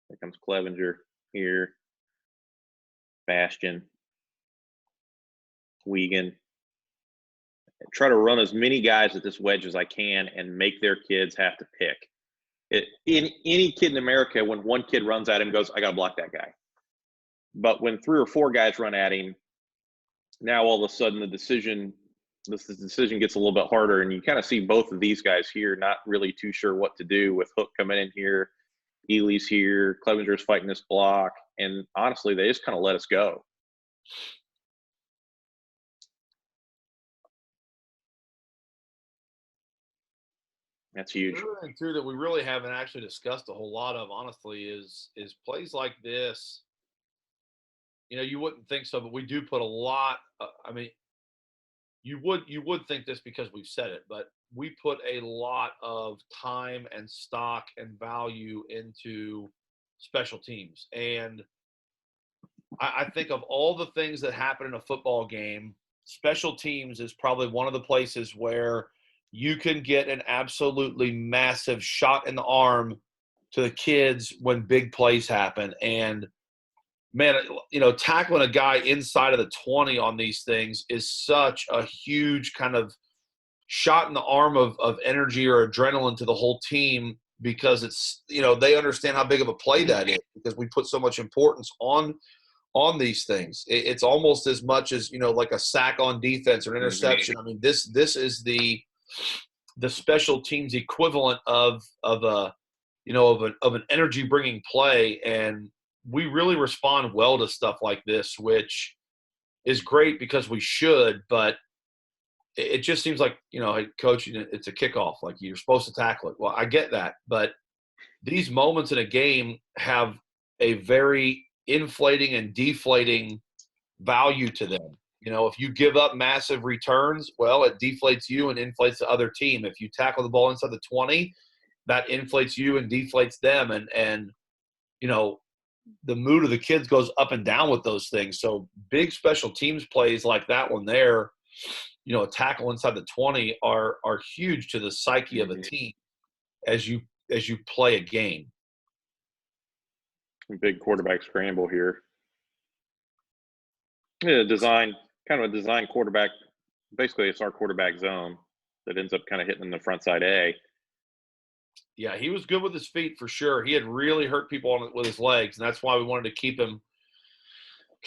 Here comes Clevenger here, Bastion, Wiegand. Try to run as many guys at this wedge as I can and make their kids have to pick. In any kid in America, when one kid runs at him, goes, I got to block that guy. But when 3 or 4 guys run at him, now all of a sudden the decision gets a little bit harder, and you kind of see both of these guys here not really too sure what to do with Hook coming in here. Ely's here, Clevenger's fighting this block, and honestly, they just kind of let us go. That's huge. Another thing too that we really haven't actually discussed a whole lot of, honestly, is plays like this. You wouldn't think so, but we do put a lot. You would think this because we've said it, but we put a lot of time and stock and value into special teams. And I think of all the things that happen in a football game, special teams is probably one of the places where you can get an absolutely massive shot in the arm to the kids when big plays happen. And man, tackling a guy inside of the 20 on these things is such a huge kind of shot in the arm of energy or adrenaline to the whole team, because it's, they understand how big of a play that is, because we put so much importance on these things. It's almost as much as, like a sack on defense or an interception. I mean, this is the special teams equivalent of an energy bringing play. And we really respond well to stuff like this, which is great because we should, but it just seems like, hey, coach, it's a kickoff. Like, you're supposed to tackle it. Well, I get that, but these moments in a game have a very inflating and deflating value to them. If you give up massive returns, well, it deflates you and inflates the other team. If you tackle the ball inside the 20, that inflates you and deflates them. And the mood of the kids goes up and down with those things. So big special teams plays like that one there, a tackle inside the 20 are huge to the psyche of a team as you play a game. Big quarterback scramble here. Yeah, kind of a design quarterback. Basically, it's our quarterback zone that ends up kind of hitting the front side A. Yeah, he was good with his feet for sure. He had really hurt people with his legs, and that's why we wanted to keep him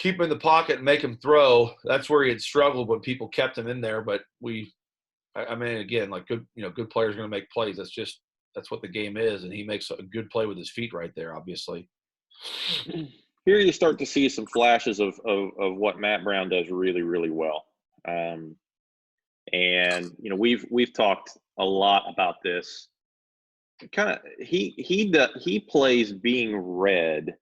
in the pocket and make him throw. That's where he had struggled when people kept him in there. But again, like good players are going to make plays. That's what the game is, and he makes a good play with his feet right there, obviously. Here you start to see some flashes of what Matt Brown does really, really well. And we've talked a lot about this. Kind of he plays being read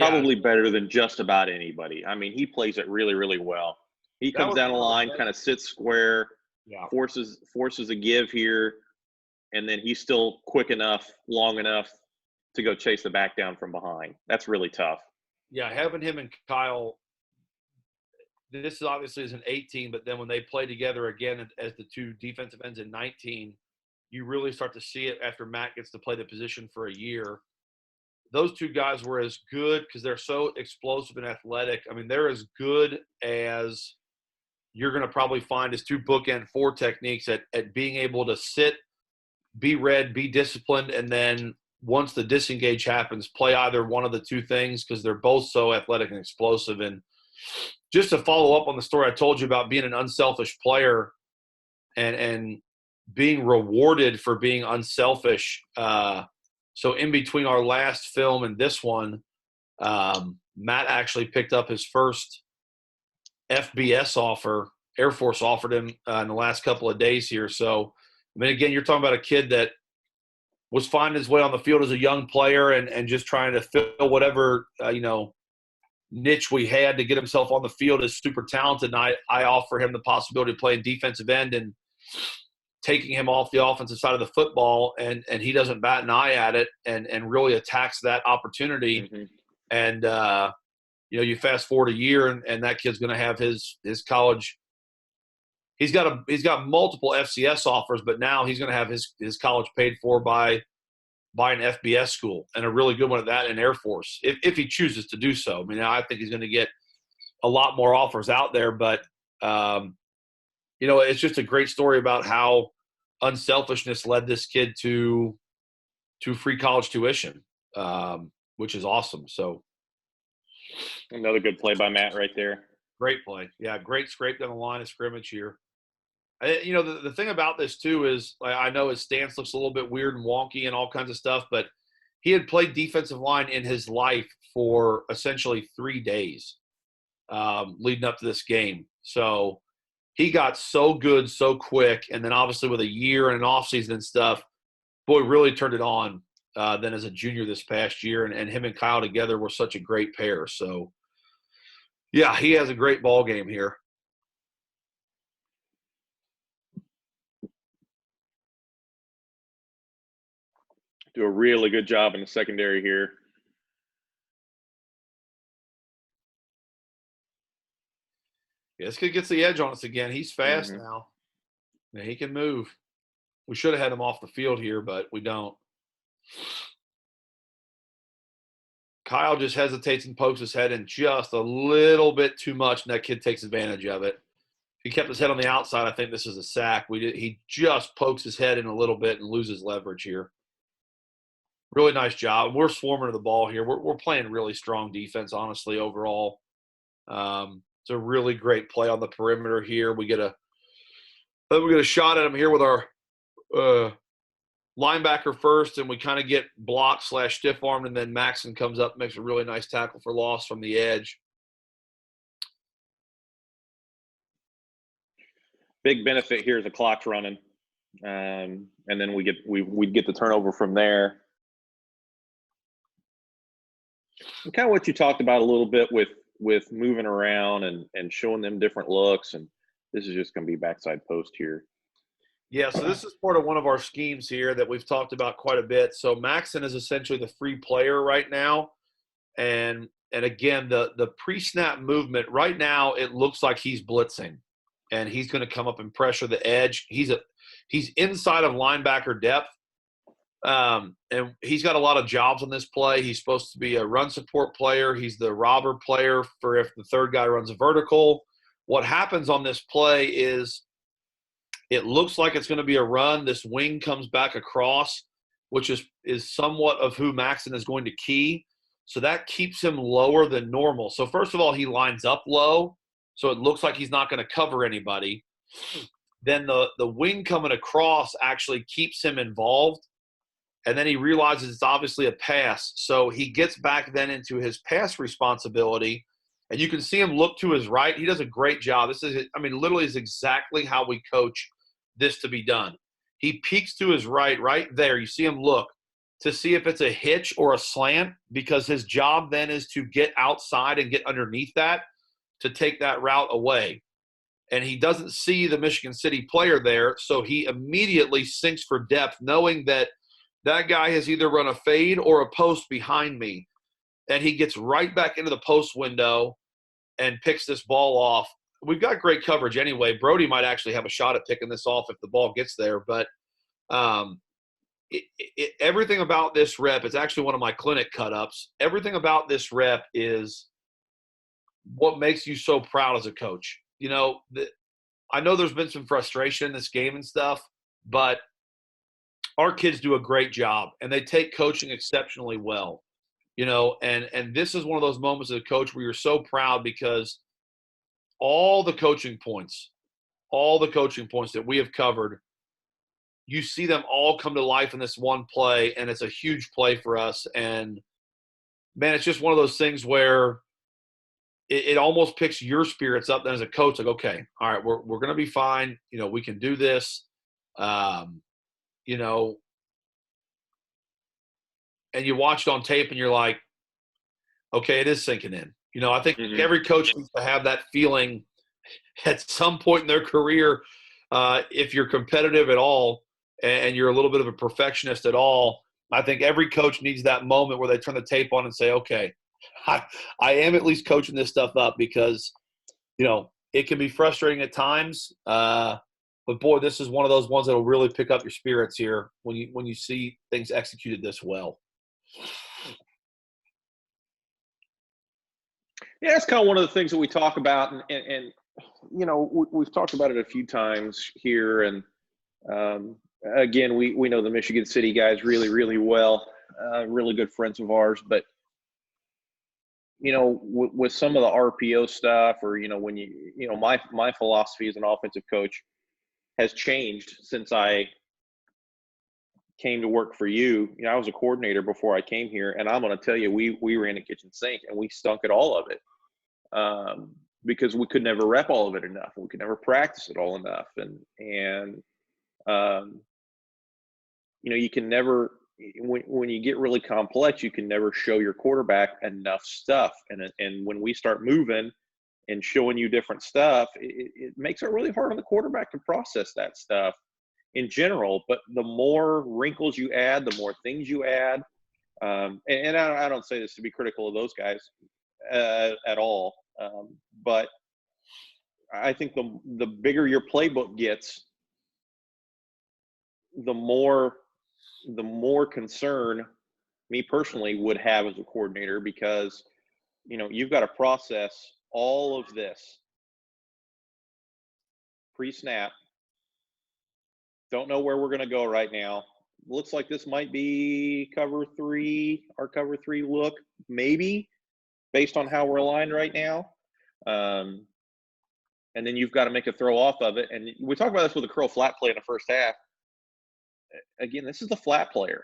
Yeah, probably better than just about anybody. I mean, he plays it really, really well. He that comes was down the one of the line, best. kind of sits square, Yeah. forces a give here, and then he's still quick enough, long enough to go chase the back down from behind. That's really tough. Yeah, having him and Kyle, this is obviously is an 18, but then when they play together again as the two defensive ends in 19, you really start to see it after Matt gets to play the position for a year. Those two guys were as good because they're so explosive and athletic. I mean, they're as good as you're going to probably find as two bookend four techniques at being able to sit, be read, be disciplined, and then once the disengage happens, play either one of the two things because they're both so athletic and explosive. And just to follow up on the story I told you about being an unselfish player and being rewarded for being unselfish. So in between our last film and this one, Matt actually picked up his first FBS offer. Air Force offered him in the last couple of days here. So, I mean, again, you're talking about a kid that was finding his way on the field as a young player and just trying to fill whatever, niche we had to get himself on the field as super talented. And I offer him the possibility of playing defensive end and taking him off the offensive side of the football, and he doesn't bat an eye at it and really attacks that opportunity. Mm-hmm. And, you fast forward a year and that kid's going to have his college. He's got multiple FCS offers, but now he's going to have his college paid for by an FBS school, and a really good one at that in Air Force, if he chooses to do so. I mean, I think he's going to get a lot more offers out there, but it's just a great story about how unselfishness led this kid to free college tuition, which is awesome. So Another good play by Matt right there. great play. Yeah, great scrape down the line of scrimmage here. The thing about this too is I know his stance looks a little bit weird and wonky and all kinds of stuff, but he had played defensive line in his life for essentially 3 days leading up to this game. So he got so good so quick, and then obviously with a year and an offseason and stuff, boy, really turned it on then as a junior this past year, and him and Kyle together were such a great pair. So, yeah, he has a great ball game here. Do a really good job in the secondary here. Yeah, this kid gets the edge on us again. He's fast now. Yeah, he can move. We should have had him off the field here, but we don't. Kyle just hesitates and pokes his head in just a little bit too much, and that kid takes advantage of it. If he kept his head on the outside, I think this is a sack. He just pokes his head in a little bit and loses leverage here. Really nice job. We're swarming to the ball here. We're playing really strong defense, honestly, overall. It's a really great play on the perimeter here. We get a shot at him here with our linebacker first, and we kind of get blocked / stiff armed, and then Maxon comes up, makes a really nice tackle for loss from the edge. Big benefit here is the clock's running, and then we get the turnover from there. And kind of what you talked about a little bit with moving around and showing them different looks, and this is just going to be backside post here. Yeah, so this is part of one of our schemes here that we've talked about quite a bit. So Maxon is essentially the free player right now, and again the pre-snap movement right now, it looks like he's blitzing, and he's going to come up and pressure the edge. He's inside of linebacker depth. And he's got a lot of jobs on this play. He's supposed to be a run support player. He's the robber player for if the third guy runs a vertical. What happens on this play is it looks like it's going to be a run. This wing comes back across, which is somewhat of who Maxon is going to key. So that keeps him lower than normal. So first of all, he lines up low, so it looks like he's not going to cover anybody. Then the wing coming across actually keeps him involved. And then he realizes it's obviously a pass. So he gets back then into his pass responsibility. And you can see him look to his right. He does a great job. Literally is exactly how we coach this to be done. He peeks to his right there. You see him look. to see if it's a hitch or a slant, because his job then is to get outside and get underneath that to take that route away. And he doesn't see the Michigan City player there, so he immediately sinks for depth, knowing that that guy has either run a fade or a post behind me. And he gets right back into the post window and picks this ball off. We've got great coverage anyway. Brody might actually have a shot at picking this off if the ball gets there. But everything about this rep, it's actually one of my clinic cut-ups. Everything about this rep is what makes you so proud as a coach. You know, I know there's been some frustration in this game and stuff, but our kids do a great job, and they take coaching exceptionally well. You know, and this is one of those moments as a coach where you're so proud, because all the coaching points that we have covered, you see them all come to life in this one play, and it's a huge play for us. And, man, it's just one of those things where it almost picks your spirits up then as a coach, like, okay, all right, we're going to be fine. You know, we can do this. You know, and you watch it on tape and you're like, okay, it is sinking in. You know, I think every coach needs to have that feeling at some point in their career, if you're competitive at all and you're a little bit of a perfectionist at all. I think every coach needs that moment where they turn the tape on and say, okay, I am at least coaching this stuff up, because, you know, it can be frustrating at times. But, boy, this is one of those ones that will really pick up your spirits here when you see things executed this well. Yeah, it's kind of one of the things that we talk about, and you know, we've talked about it a few times here, and again, we know the Michigan City guys really, really well, really good friends of ours, but you know, with some of the RPO stuff, or you know, when you know, my philosophy as an offensive coach has changed since I came to work for you. You know, I was a coordinator before I came here, and I'm going to tell you, we ran a kitchen sink, and we stunk at all of it. Because we could never rep all of it enough. We could never practice it all enough. And you know, you can never, when you get really complex, you can never show your quarterback enough stuff. And when we start moving and showing you different stuff, it makes it really hard on the quarterback to process that stuff in general. But the more wrinkles you add, the more things you add. And I don't say this to be critical of those guys at all. But I think the bigger your playbook gets, the more concern me personally would have as a coordinator, because you know, you've got to process all of this pre-snap. Don't know where we're going to go right now. Looks like this might be cover 3, our cover 3 look, maybe, based on how we're aligned right now. And then you've got to make a throw off of it. And we talked about this with the curl flat play in the first half. Again, this is the flat player,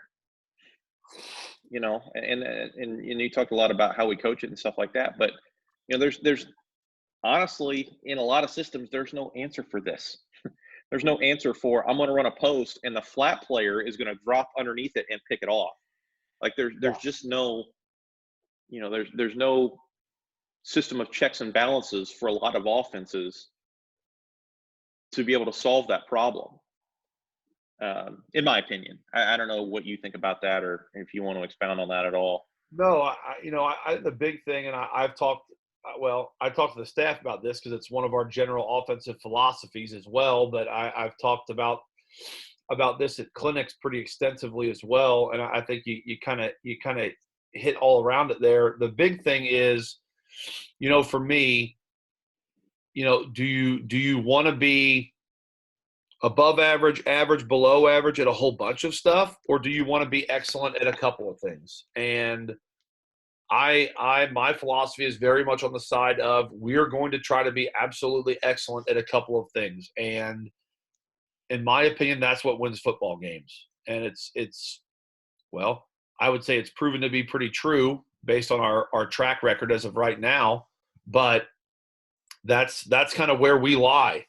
you know, and you talked a lot about how we coach it and stuff like that. But, you know, there's honestly, in a lot of systems, there's no answer for this. There's no answer for, I'm going to run a post and the flat player is going to drop underneath it and pick it off. Like there's just no, you know, there's no system of checks and balances for a lot of offenses to be able to solve that problem. In my opinion, I don't know what you think about that, or if you want to expound on that at all. No, the big thing, and I talked to the staff about this because it's one of our general offensive philosophies as well. But I've talked about this at clinics pretty extensively as well, and I think you kind of hit all around it there. The big thing is, you know, for me, you know, do you want to be above average, below average at a whole bunch of stuff, or do you want to be excellent at a couple of things? And my philosophy is very much on the side of, we're going to try to be absolutely excellent at a couple of things. And in my opinion, that's what wins football games. And it's well, I would say it's proven to be pretty true based on our track record as of right now, but that's kind of where we lie.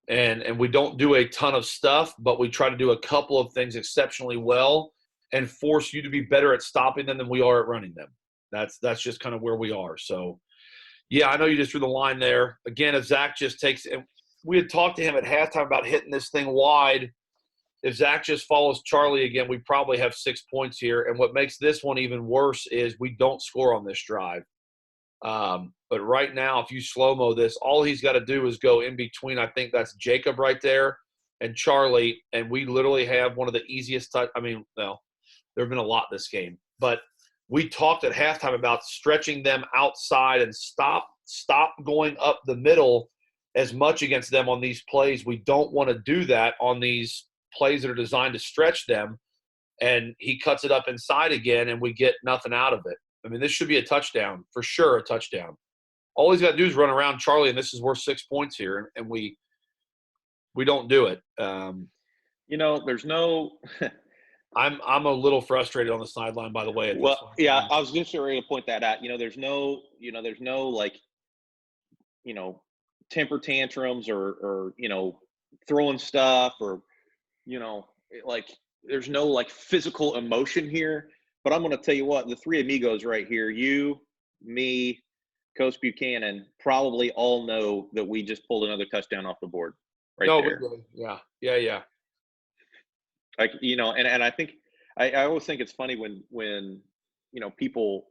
And we don't do a ton of stuff, but we try to do a couple of things exceptionally well. and force you to be better at stopping them than we are at running them. That's just kind of where we are. So, yeah, I know you just threw the line there. Again, if Zach just takes – and we had talked to him at halftime about hitting this thing wide. If Zach just follows Charlie again, we probably have 6 points here. And what makes this one even worse is we don't score on this drive. But right now, if you slow-mo this, all he's got to do is go in between. I think that's Jacob right there and Charlie, and we literally have one of the easiest – I mean, well, there have been a lot this game. But we talked at halftime about stretching them outside and stop going up the middle as much against them on these plays. We don't want to do that on these plays that are designed to stretch them, and he cuts it up inside again, and we get nothing out of it. I mean, this should be a touchdown, for sure a touchdown. All he's got to do is run around Charlie, and this is worth 6 points here, and we don't do it. There's no I'm a little frustrated on the sideline, by the way. Well, yeah, I was just ready to point that out. There's no like, temper tantrums or throwing stuff or, like there's no like physical emotion here. But I'm going to tell you what, the three amigos right here, you, me, Coach Buchanan, probably all know that we just pulled another touchdown off the board right there. Yeah. Like, and I think I always think it's funny when people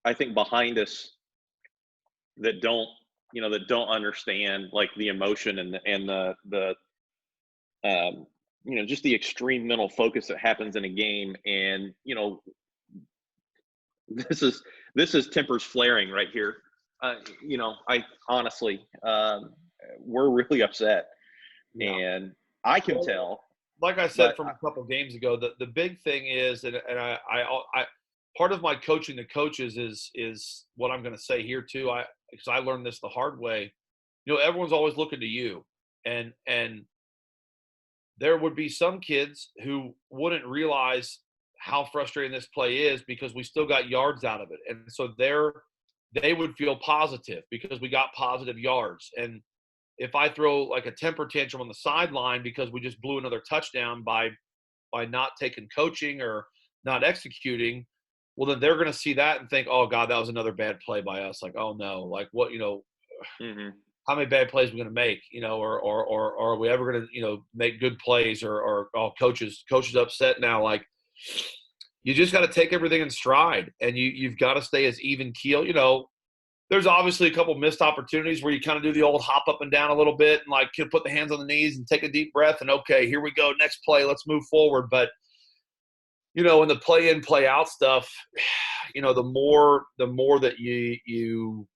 I think behind us that don't understand like the emotion and the just the extreme mental focus that happens in a game. And this is tempers flaring right here. I honestly, we're really upset. Yeah. And I can tell. Like I said from a couple of games ago, the big thing is, and I part of my coaching the coaches is what I'm going to say here too. Because I learned this the hard way. Everyone's always looking to you, and there would be some kids who wouldn't realize how frustrating this play is because we still got yards out of it, and so they would feel positive because we got positive yards. And if I throw like a temper tantrum on the sideline because we just blew another touchdown by not taking coaching or not executing, well, then they're going to see that and think, oh, God, that was another bad play by us. Like, oh, no, like what, how many bad plays are we going to make, or are we ever going to, make good plays or coaches upset now. Like, you just got to take everything in stride, and you've got to stay as even keel. There's obviously a couple missed opportunities where you kind of do the old hop up and down a little bit and like put the hands on the knees and take a deep breath and okay, here we go, next play, let's move forward. But in the play in, play out stuff, the more that you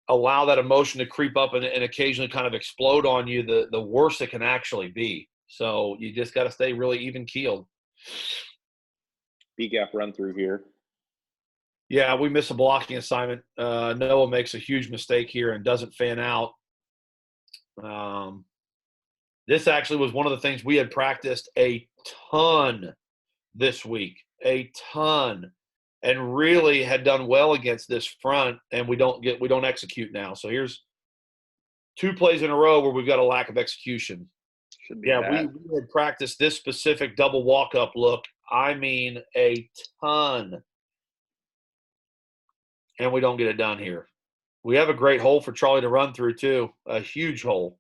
allow that emotion to creep up and occasionally kind of explode on you, the worse it can actually be. So you just got to stay really even keeled. B-gap run through here. Yeah, we miss a blocking assignment. Noah makes a huge mistake here and doesn't fan out. This actually was one of the things we had practiced a ton this week, a ton, and really had done well against this front, and we don't execute now. So here's 2 plays in a row where we've got a lack of execution. We had practiced this specific double walk-up look. I mean a ton. And we don't get it done here. We have a great hole for Charlie to run through, too. A huge hole.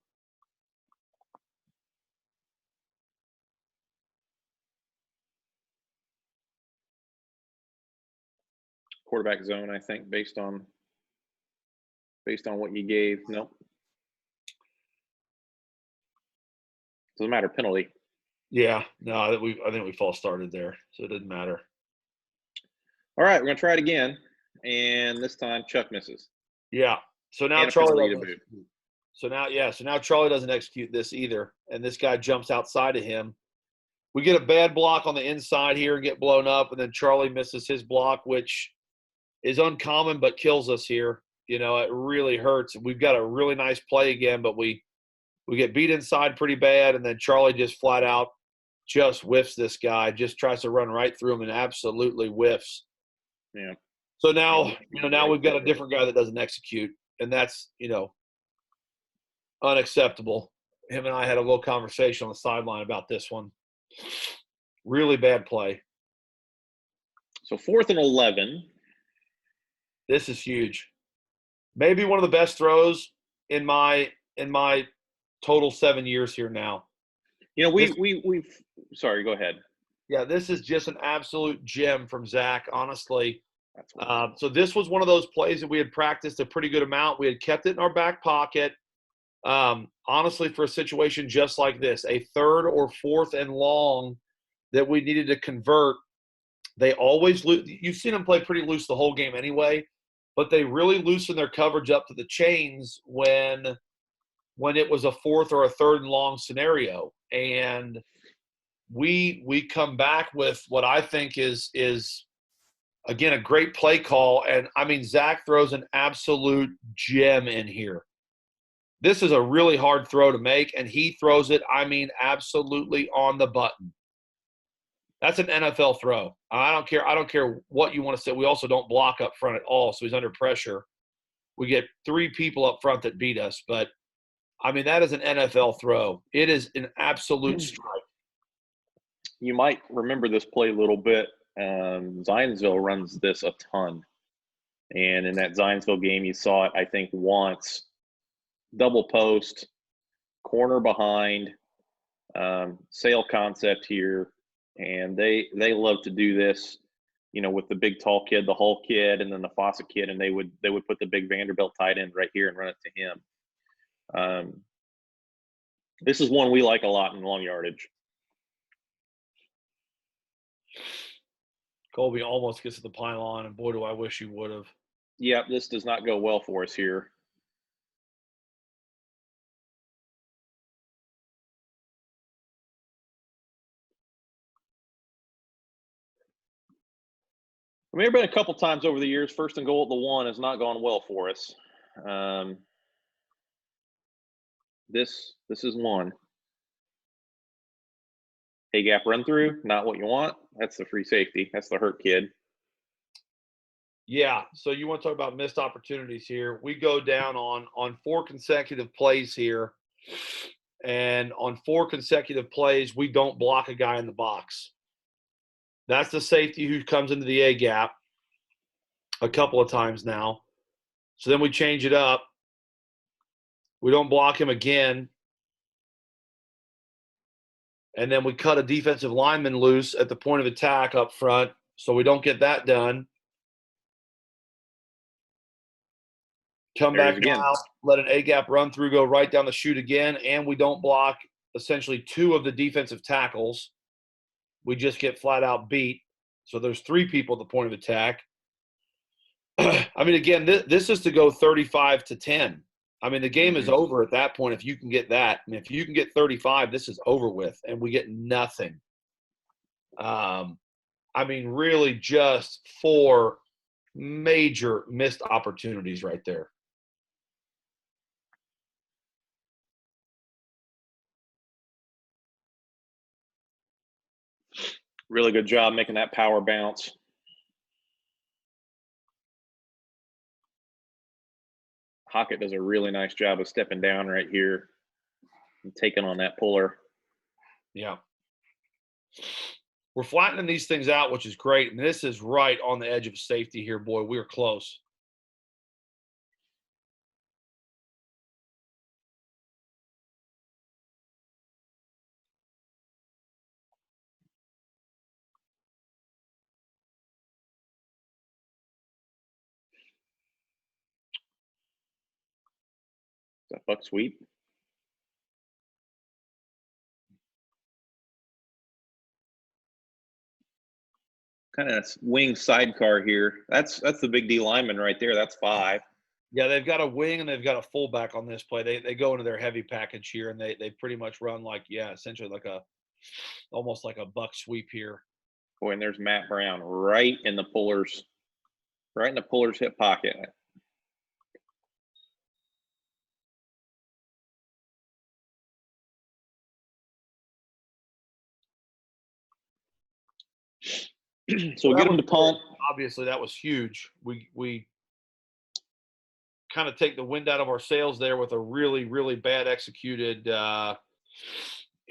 Quarterback zone, I think, based on what you gave. Nope. Doesn't matter. Penalty. Yeah. No, I think we false started there, so it didn't matter. All right, we're going to try it again. And this time Chuck misses. Yeah. So now Charlie doesn't execute this either. And this guy jumps outside of him. We get a bad block on the inside here and get blown up, and then Charlie misses his block, which is uncommon but kills us here. It really hurts. We've got a really nice play again, but we get beat inside pretty bad, and then Charlie just flat out just whiffs this guy, just tries to run right through him and absolutely whiffs. Yeah. So now, now we've got a different guy that doesn't execute, and that's, unacceptable. Him and I had a little conversation on the sideline about this one. Really bad play. So 4th and 11. This is huge. Maybe one of the best throws in my total 7 years here now. You know, we've sorry, go ahead. Yeah, this is just an absolute gem from Zach, honestly. That's what So this was one of those plays that we had practiced a pretty good amount. We had kept it in our back pocket. Honestly, for a situation just like this, a 3rd or 4th and long that we needed to convert, they always you've seen them play pretty loose the whole game anyway, but they really loosen their coverage up to the chains when it was a 4th or a 3rd and long scenario. And we come back with what I think is again a great play call. And I mean, Zach throws an absolute gem in here. This is a really hard throw to make, and he throws it, I mean, absolutely on the button. That's an NFL throw. I don't care what you want to say. We also don't block up front at all, so he's under pressure. We get 3 people up front that beat us, but I mean, that is an NFL throw. It is an absolute strike. You might remember this play a little bit. Zionsville runs this a ton. And in that Zionsville game, you saw it, I think, once. Double post, corner behind, sail concept here. And they love to do this, you know, with the big tall kid, the Hull kid, and then the Fawcett kid, and they would put the big Vanderbilt tight end right here and run it to him. This is one we like a lot in long yardage. Colby almost gets to the pylon, and boy, do I wish he would have. Yeah, this does not go well for us here. I mean, there have been a couple times over the years, 1st and goal at the 1 has not gone well for us. This is one. A-gap run through, not what you want. That's the free safety. That's the hurt kid. Yeah, so you want to talk about missed opportunities here. We go down on 4 consecutive plays here, and on 4 consecutive plays, we don't block a guy in the box. That's the safety who comes into the A-gap a couple of times now. So then we change it up. We don't block him again. And then we cut a defensive lineman loose at the point of attack up front, so we don't get that done. Come back out, let an A-gap run through, go right down the chute again, and we don't block essentially 2 of the defensive tackles. We just get flat out beat. So there's 3 people at the point of attack. I mean, again, this is to go 35-10. I mean, the game is over at that point if you can get that. And if you can get 35, this is over with, and we get nothing. I mean, really just 4 major missed opportunities right there. Really good job making that power bounce. Hockett does a really nice job of stepping down right here and taking on that puller. Yeah. We're flattening these things out, which is great. And this is right on the edge of safety here, boy. We're close. Is that buck sweep? Kind of wing sidecar here. That's the big D lineman right there. That's 5. Yeah, they've got a wing and they've got a fullback on this play. They go into their heavy package here, and they pretty much run like, essentially like almost like a buck sweep here. Boy, and there's Matt Brown right in the puller's hip pocket. So we'll get him to punt. Obviously, that was huge. We kind of take the wind out of our sails there with a really, really bad executed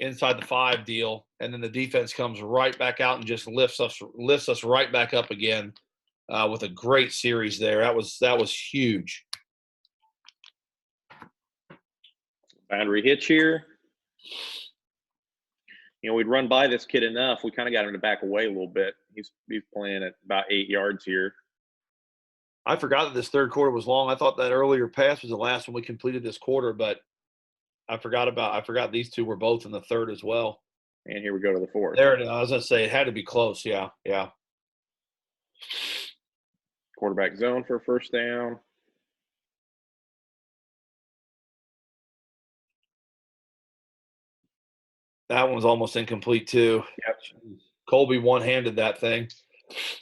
inside the 5 deal, and then the defense comes right back out and just lifts us right back up again with a great series there. That was huge. Boundary hitch here. We'd run by this kid enough. We kind of got him to back away a little bit. He's playing at about 8 yards here. I forgot that this third quarter was long. I thought that earlier pass was the last one we completed this quarter, but I forgot these two were both in the third as well. And here we go to the fourth. There it is. I was going to say it had to be close. Yeah. Quarterback zone for a first down. That one's almost incomplete too. Yep. Colby one-handed that thing.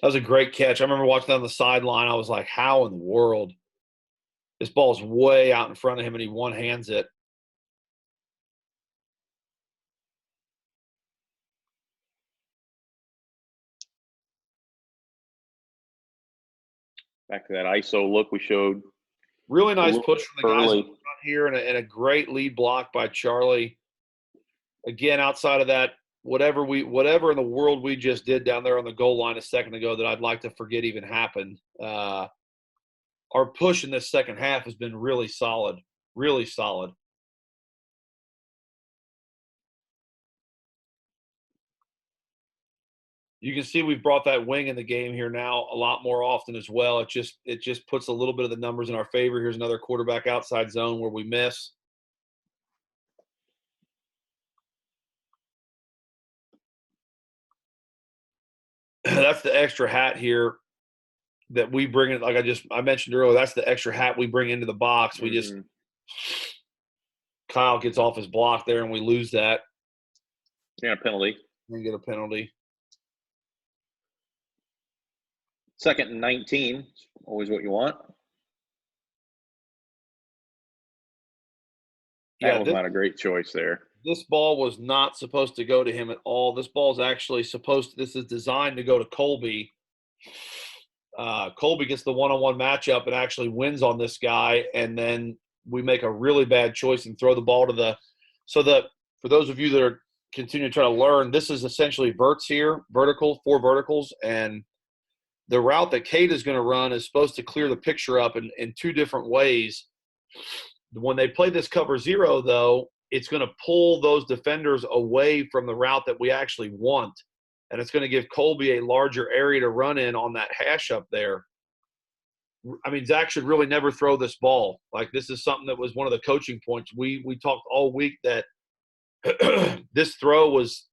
That was a great catch. I remember watching on the sideline. I was like, how in the world? This ball's way out in front of him, and he one-hands it. Back to that ISO look we showed. Really nice push from the guys early in front here, and a great lead block by Charlie. Again, outside of that, whatever in the world we just did down there on the goal line a second ago that I'd like to forget even happened. Our push in this second half has been really solid, really solid. You can see we've brought that wing in the game here now a lot more often as well. It just puts a little bit of the numbers in our favor. Here's another quarterback outside zone where we miss. That's the extra hat here that we bring in. Like I mentioned earlier, that's the extra hat we bring into the box. We just Kyle gets off his block there, and we lose that. Yeah, penalty. We get a penalty. 2nd and 19. Always what you want. That was not a great choice there. This ball was not supposed to go to him at all. This ball is actually this is designed to go to Colby. Colby gets the one-on-one matchup and actually wins on this guy, and then we make a really bad choice and throw the ball to for those of you that are continuing to try to learn, this is essentially verts here, 4 verticals, and the route that Kate is going to run is supposed to clear the picture up in 2 different ways. When they play this cover 0, though, it's going to pull those defenders away from the route that we actually want, and it's going to give Colby a larger area to run in on that hash up there. I mean, Zach should really never throw this ball. Like, this is something that was one of the coaching points. We talked all week that this throw was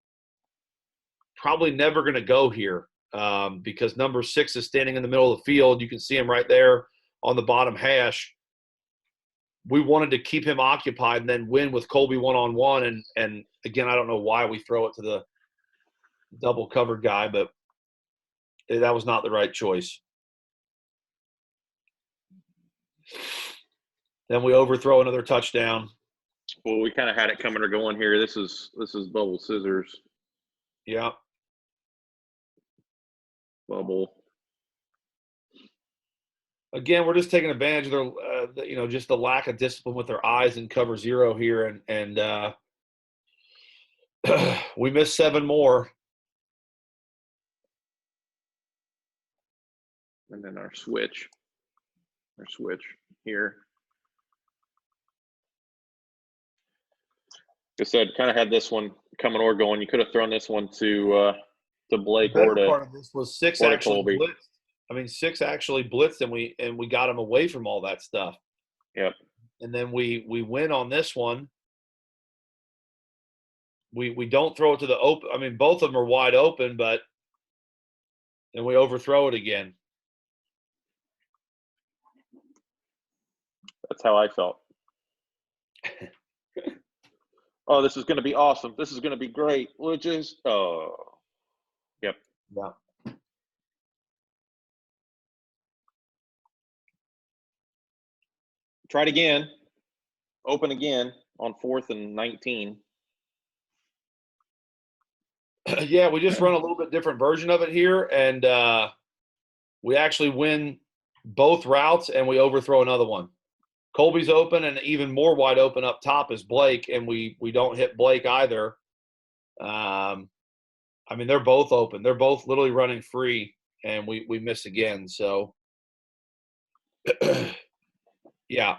probably never going to go here because number 6 is standing in the middle of the field. You can see him right there on the bottom hash. We wanted to keep him occupied and then win with Colby one-on-one. And again, I don't know why we throw it to the double covered guy, but that was not the right choice. Then we overthrow another touchdown. Well, we kind of had it coming or going here. This is bubble scissors. Yeah. Bubble. Again, we're just taking advantage of their, just the lack of discipline with their eyes in cover 0 here, and we missed 7 more. And then our switch here. Like I said, kind of had this one coming or going. You could have thrown this one to Blake or to. Part of this was 6 actually blitzed. I mean, 6 actually blitzed, and we got him away from all that stuff. Yep. And then we win on this one. We don't throw it to the open. I mean, both of them are wide open, but then we overthrow it again. That's how I felt. Oh, this is going to be awesome. This is going to be great. We'll just yep. Yeah. Try it again. Open again on 4th and 19. Yeah, we just run a little bit different version of it here, and we actually win both routes, and we overthrow another one. Colby's open, and even more wide open up top is Blake, and we don't hit Blake either. I mean, they're both open. They're both literally running free, and we miss again. So, yeah,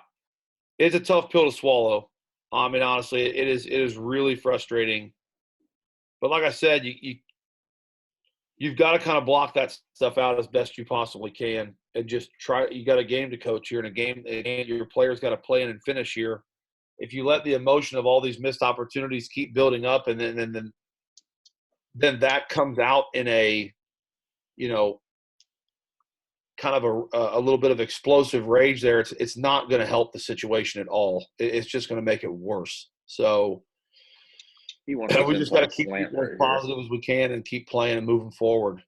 it's a tough pill to swallow. I mean, honestly, it is really frustrating. But like I said, you've got to kind of block that stuff out as best you possibly can, and just try. You got a game to coach here, and a game your players got to play in and finish here. If you let the emotion of all these missed opportunities keep building up, and then that comes out in a, you know, kind of a little bit of explosive rage there, it's not going to help the situation at all. It's just going to make it worse. So He wants this we just got to inside keep slant as right positive as we can and keep playing and moving forward.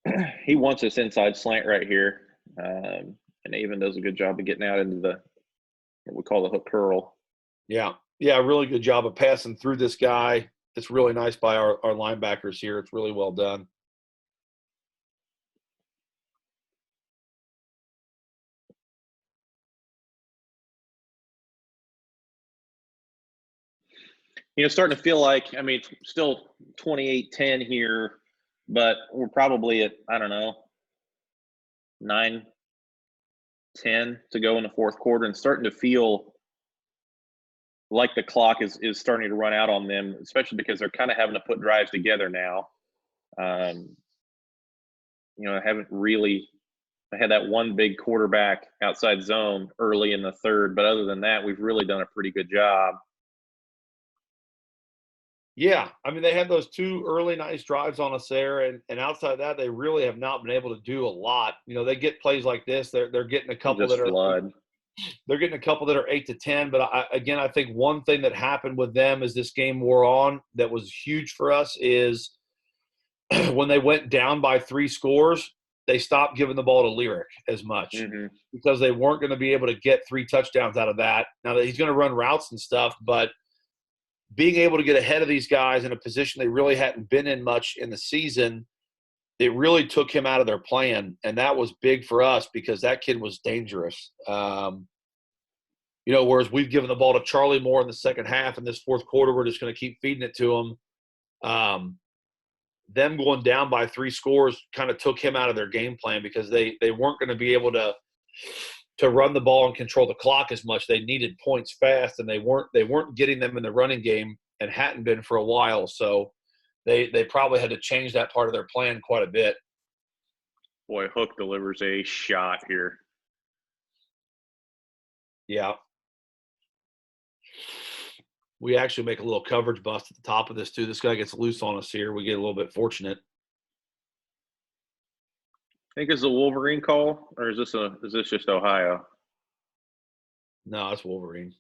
here. He wants this inside slant right here, and Avon does a good job of getting out into the what we call the hook curl. Yeah, really good job of passing through this guy. It's really nice by our linebackers here. It's really well done. Starting to feel like, I mean, it's still 28-10 here, but we're probably at, I don't know, 9-10 to go in the fourth quarter, and starting to feel like the clock is starting to run out on them, especially because they're kind of having to put drives together now. I haven't really – I had that one big quarterback outside zone early in the third, but other than that, we've really done a pretty good job. Yeah, I mean, they had those two early nice drives on us there, and outside of that, they really have not been able to do a lot. They get plays like this. They're getting a couple Just that are flood. they're getting a couple that are 8-10. But I think one thing that happened with them as this game wore on that was huge for us is when they went down by 3 scores, they stopped giving the ball to Lyric as much because they weren't going to be able to get 3 touchdowns out of that. Now that he's going to run routes and stuff, but being able to get ahead of these guys in a position they really hadn't been in much in the season, it really took him out of their plan. And that was big for us because that kid was dangerous. Whereas we've given the ball to Charlie more in the second half, in this fourth quarter, we're just going to keep feeding it to him. Them going down by 3 scores kind of took him out of their game plan because they weren't going to be able to run the ball and control the clock as much. They needed points fast, and they weren't getting them in the running game and hadn't been for a while. So they probably had to change that part of their plan quite a bit. Boy, Hook delivers a shot here. Yeah. We actually make a little coverage bust at the top of this too. This guy gets loose on us here. We get a little bit fortunate. I think it's a Wolverine call, or is this just Ohio? No, it's Wolverine.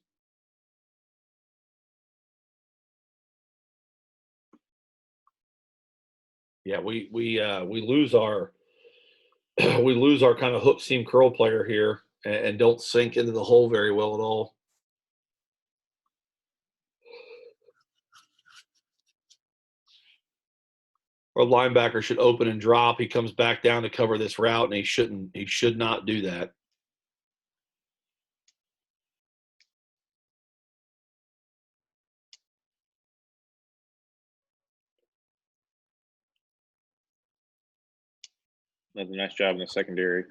Yeah, we lose our kind of hook seam curl player here and don't sink into the hole very well at all. Our linebacker should open and drop. He comes back down to cover this route, and he should not do that. Does a nice job in the secondary.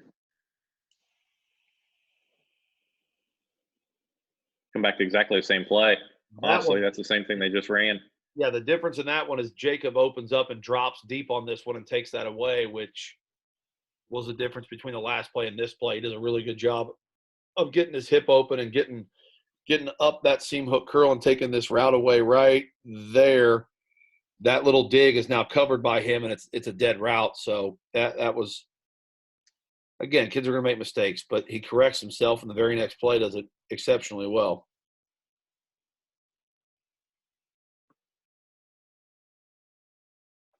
Come back to exactly the same play. Honestly, that's the same thing they just ran. Yeah, the difference in that one is Jacob opens up and drops deep on this one and takes that away, which was the difference between the last play and this play. He does a really good job of getting his hip open and getting up that seam hook curl and taking this route away right there. That little dig is now covered by him, and it's a dead route. So that was, again, kids are going to make mistakes, but he corrects himself, and the very next play does it exceptionally well.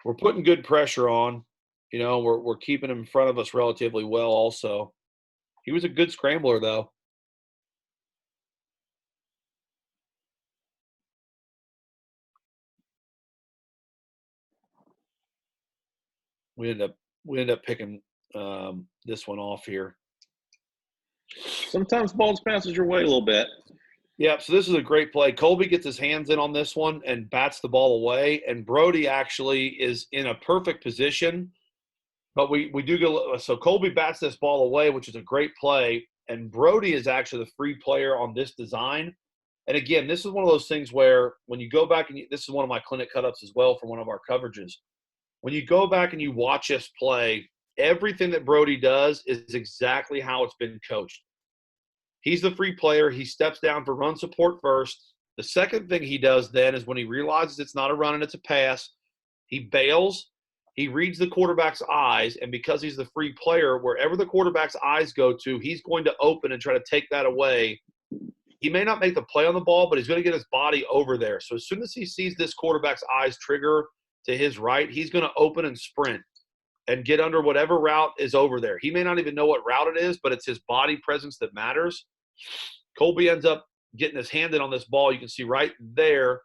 We're putting good pressure on. We're keeping him in front of us relatively well also. He was a good scrambler, though. We end up picking this one off here. Sometimes balls bounces your way a little bit. Yeah, so this is a great play. Colby gets his hands in on this one and bats the ball away, and Brody actually is in a perfect position. But we do get – so Colby bats this ball away, which is a great play, and Brody is actually the free player on this design. And, again, this is one of those things where when you go back – and this is one of my clinic cut-ups as well for one of our coverages. When you go back and you watch us play, everything that Brody does is exactly how it's been coached. He's the free player. He steps down for run support first. The second thing he does then is when he realizes it's not a run and it's a pass, he bails. He reads the quarterback's eyes, and because he's the free player, wherever the quarterback's eyes go to, he's going to open and try to take that away. He may not make the play on the ball, but he's going to get his body over there. So as soon as he sees this quarterback's eyes trigger to his right, he's going to open and sprint and get under whatever route is over there. He may not even know what route it is, but it's his body presence that matters. Colby ends up getting his hand in on this ball. You can see right there,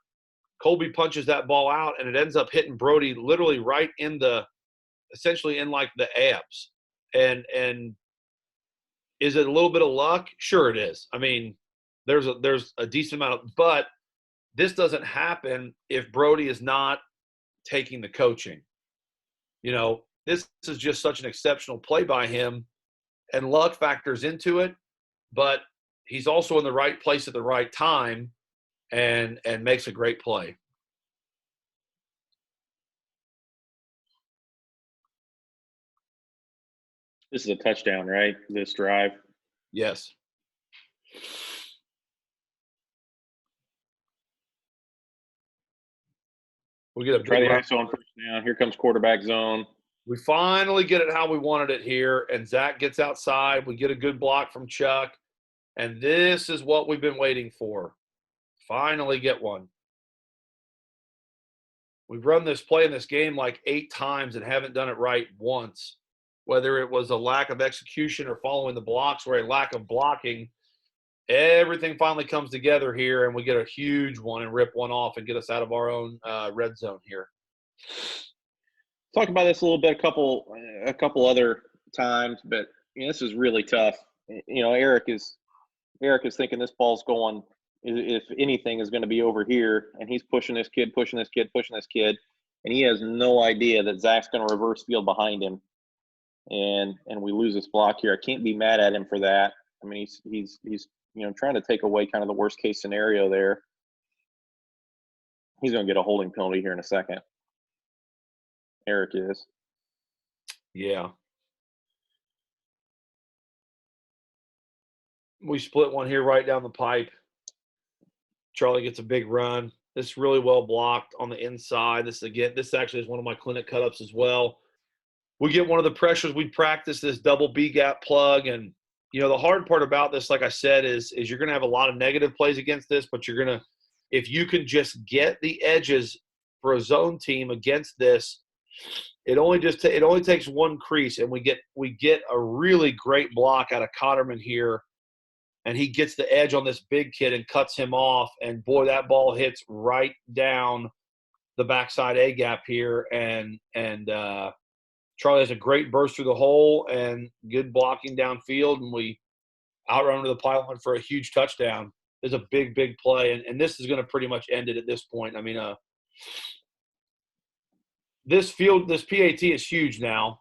Colby punches that ball out, and it ends up hitting Brody literally right in the – essentially in like the abs. And is it a little bit of luck? Sure it is. I mean, there's a decent amount of – but this doesn't happen if Brody is not taking the coaching. You know, this is just such an exceptional play by him, and luck factors into it, but he's also in the right place at the right time and makes a great play. This is a touchdown, right? This drive. Yes. We get a Try big the run. ISO on first down. Here comes quarterback zone. We finally get it how we wanted it here, and Zach gets outside. We get a good block from Chuck, and this is what we've been waiting for. Finally get one. We've run this play in this game like 8 times and haven't done it right once, whether it was a lack of execution or following the blocks or a lack of blocking. Everything finally comes together here, and we get a huge one and rip one off and get us out of our own red zone here. Talk about this a little bit, a couple other times, but this is really tough. Eric is thinking this ball's going, if anything, is going to be over here, and he's pushing this kid, and he has no idea that Zach's going to reverse field behind him, and we lose this block here. I can't be mad at him for that. I mean, he's trying to take away kind of the worst case scenario there. He's going to get a holding penalty here in a second. Eric is. Yeah. We split one here right down the pipe. Charlie gets a big run. This is really well blocked on the inside. This actually is one of my clinic cut-ups as well. We get one of the pressures we practice, this double B gap plug. And, the hard part about this, like I said, is you're going to have a lot of negative plays against this, but you're going to – if you can just get the edges for a zone team against this, it only takes one crease, and we get a really great block out of Cotterman here, and he gets the edge on this big kid and cuts him off, and boy, that ball hits right down the backside A gap here, and Charlie has a great burst through the hole and good blocking downfield, and we outrun to the pylon for a huge touchdown. It's a big, big play, and this is going to pretty much end it at this point. I mean, this PAT is huge now.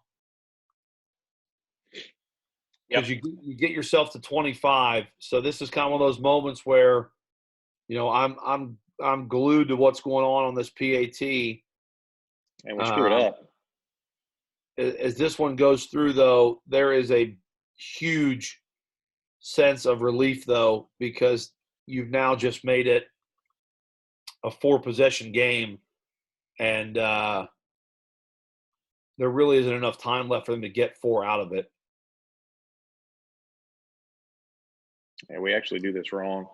Because you get yourself to 25. So this is kind of one of those moments where, I'm glued to what's going on this PAT. And we screwed up. As this one goes through, though, there is a huge sense of relief, though, because you've now just made it a 4-possession game, and there really isn't enough time left for them to get 4 out of it. And we actually do this wrong.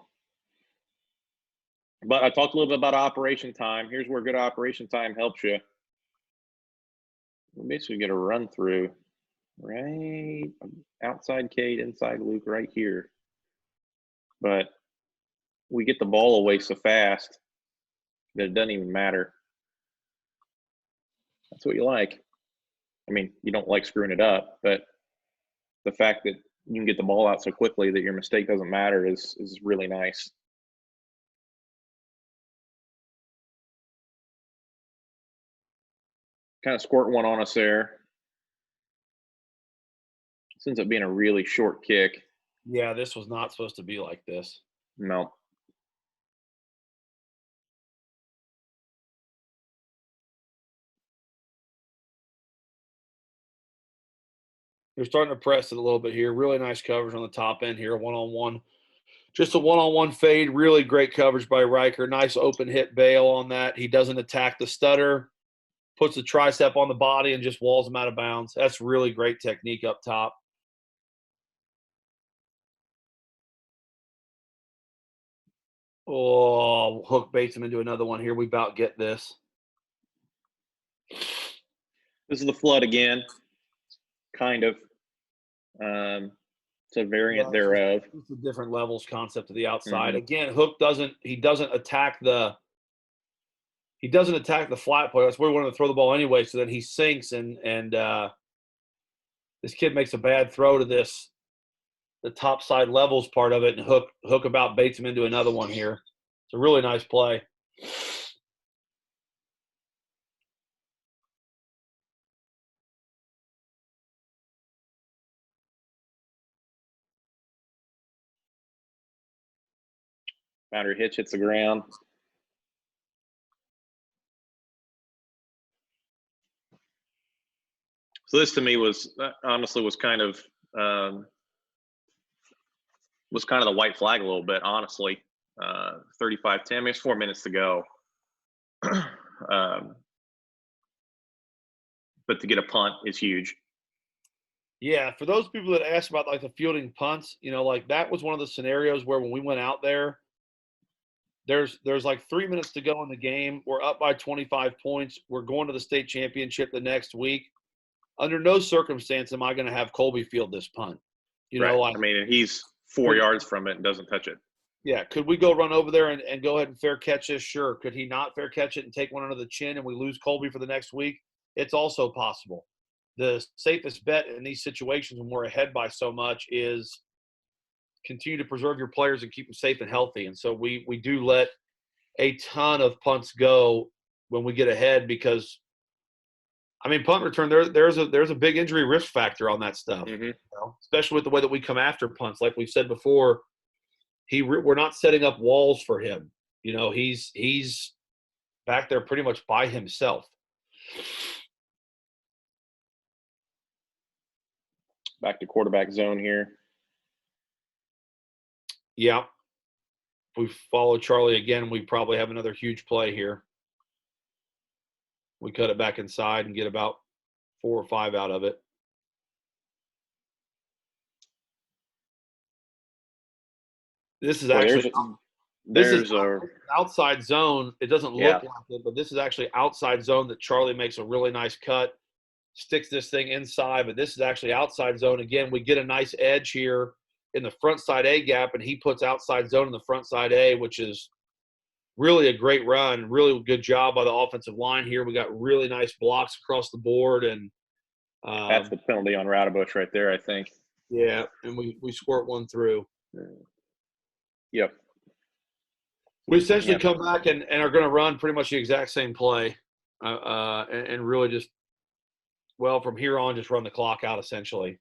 But I talked a little bit about operation time. Here's where good operation time helps you. We basically get a run through right outside Cade, inside Luke right here. But we get the ball away so fast that it doesn't even matter. That's what you like. I mean, you don't like screwing it up, but the fact that you can get the ball out so quickly that your mistake doesn't matter is really nice. Kind of squirt one on us there. This ends up being a really short kick. Yeah, this was not supposed to be like this. No. They're starting to press it a little bit here. Really nice coverage on the top end here, one-on-one. Just a one-on-one fade. Really great coverage by Riker. Nice open hit bail on that. He doesn't attack the stutter. Puts the tricep on the body and just walls him out of bounds. That's really great technique up top. Oh, Hook baits him into another one here. We about get this. This is the flood again. Kind of. It's a variant thereof. It's a different levels concept to the outside. Mm-hmm. Again, Hook doesn't attack the flat player. That's where we wanted to throw the ball anyway. So then he sinks and this kid makes a bad throw to the top side levels part of it, and Hook about baits him into another one here. It's a really nice play. Boundary hitch hits the ground. So this to me was honestly kind of the white flag a little bit, honestly. 35-10. I mean, it's 4 minutes to go. But to get a punt is huge. Yeah, for those people that asked about like the fielding punts, like that was one of the scenarios where when we went out there, there's like 3 minutes to go in the game. We're up by 25 points. We're going to the state championship the next week. Under no circumstance am I going to have Colby field this punt. Right. I mean, he's 4 yards from it and doesn't touch it. Yeah. Could we go run over there and go ahead and fair catch this? Sure. Could he not fair catch it and take one under the chin and we lose Colby for the next week? It's also possible. The safest bet in these situations when we're ahead by so much is continue to preserve your players and keep them safe and healthy. And so we do let a ton of punts go when we get ahead because, I mean, punt return, there's a big injury risk factor on that stuff, Mm-hmm. Especially with the way that we come after punts. Like we've said before, we're not setting up walls for him. He's back there pretty much by himself. Back to quarterback zone here. Yeah. If we follow Charlie again, we probably have another huge play here. We cut it back inside and get about 4 or 5 out of it. This is actually outside zone. It doesn't look like it, but this is actually outside zone that Charlie makes a really nice cut, sticks this thing inside, but this is actually outside zone. Again, we get a nice edge here in the front side A gap, and he puts outside zone in the front side A, which is really a great run. Really good job by the offensive line here. We got really nice blocks across the board. And that's the penalty on Radabush right there, I think. Yeah, and we squirt one through. Yep. We essentially come back and are going to run pretty much the exact same play and really just, well, from here on, just run the clock out essentially.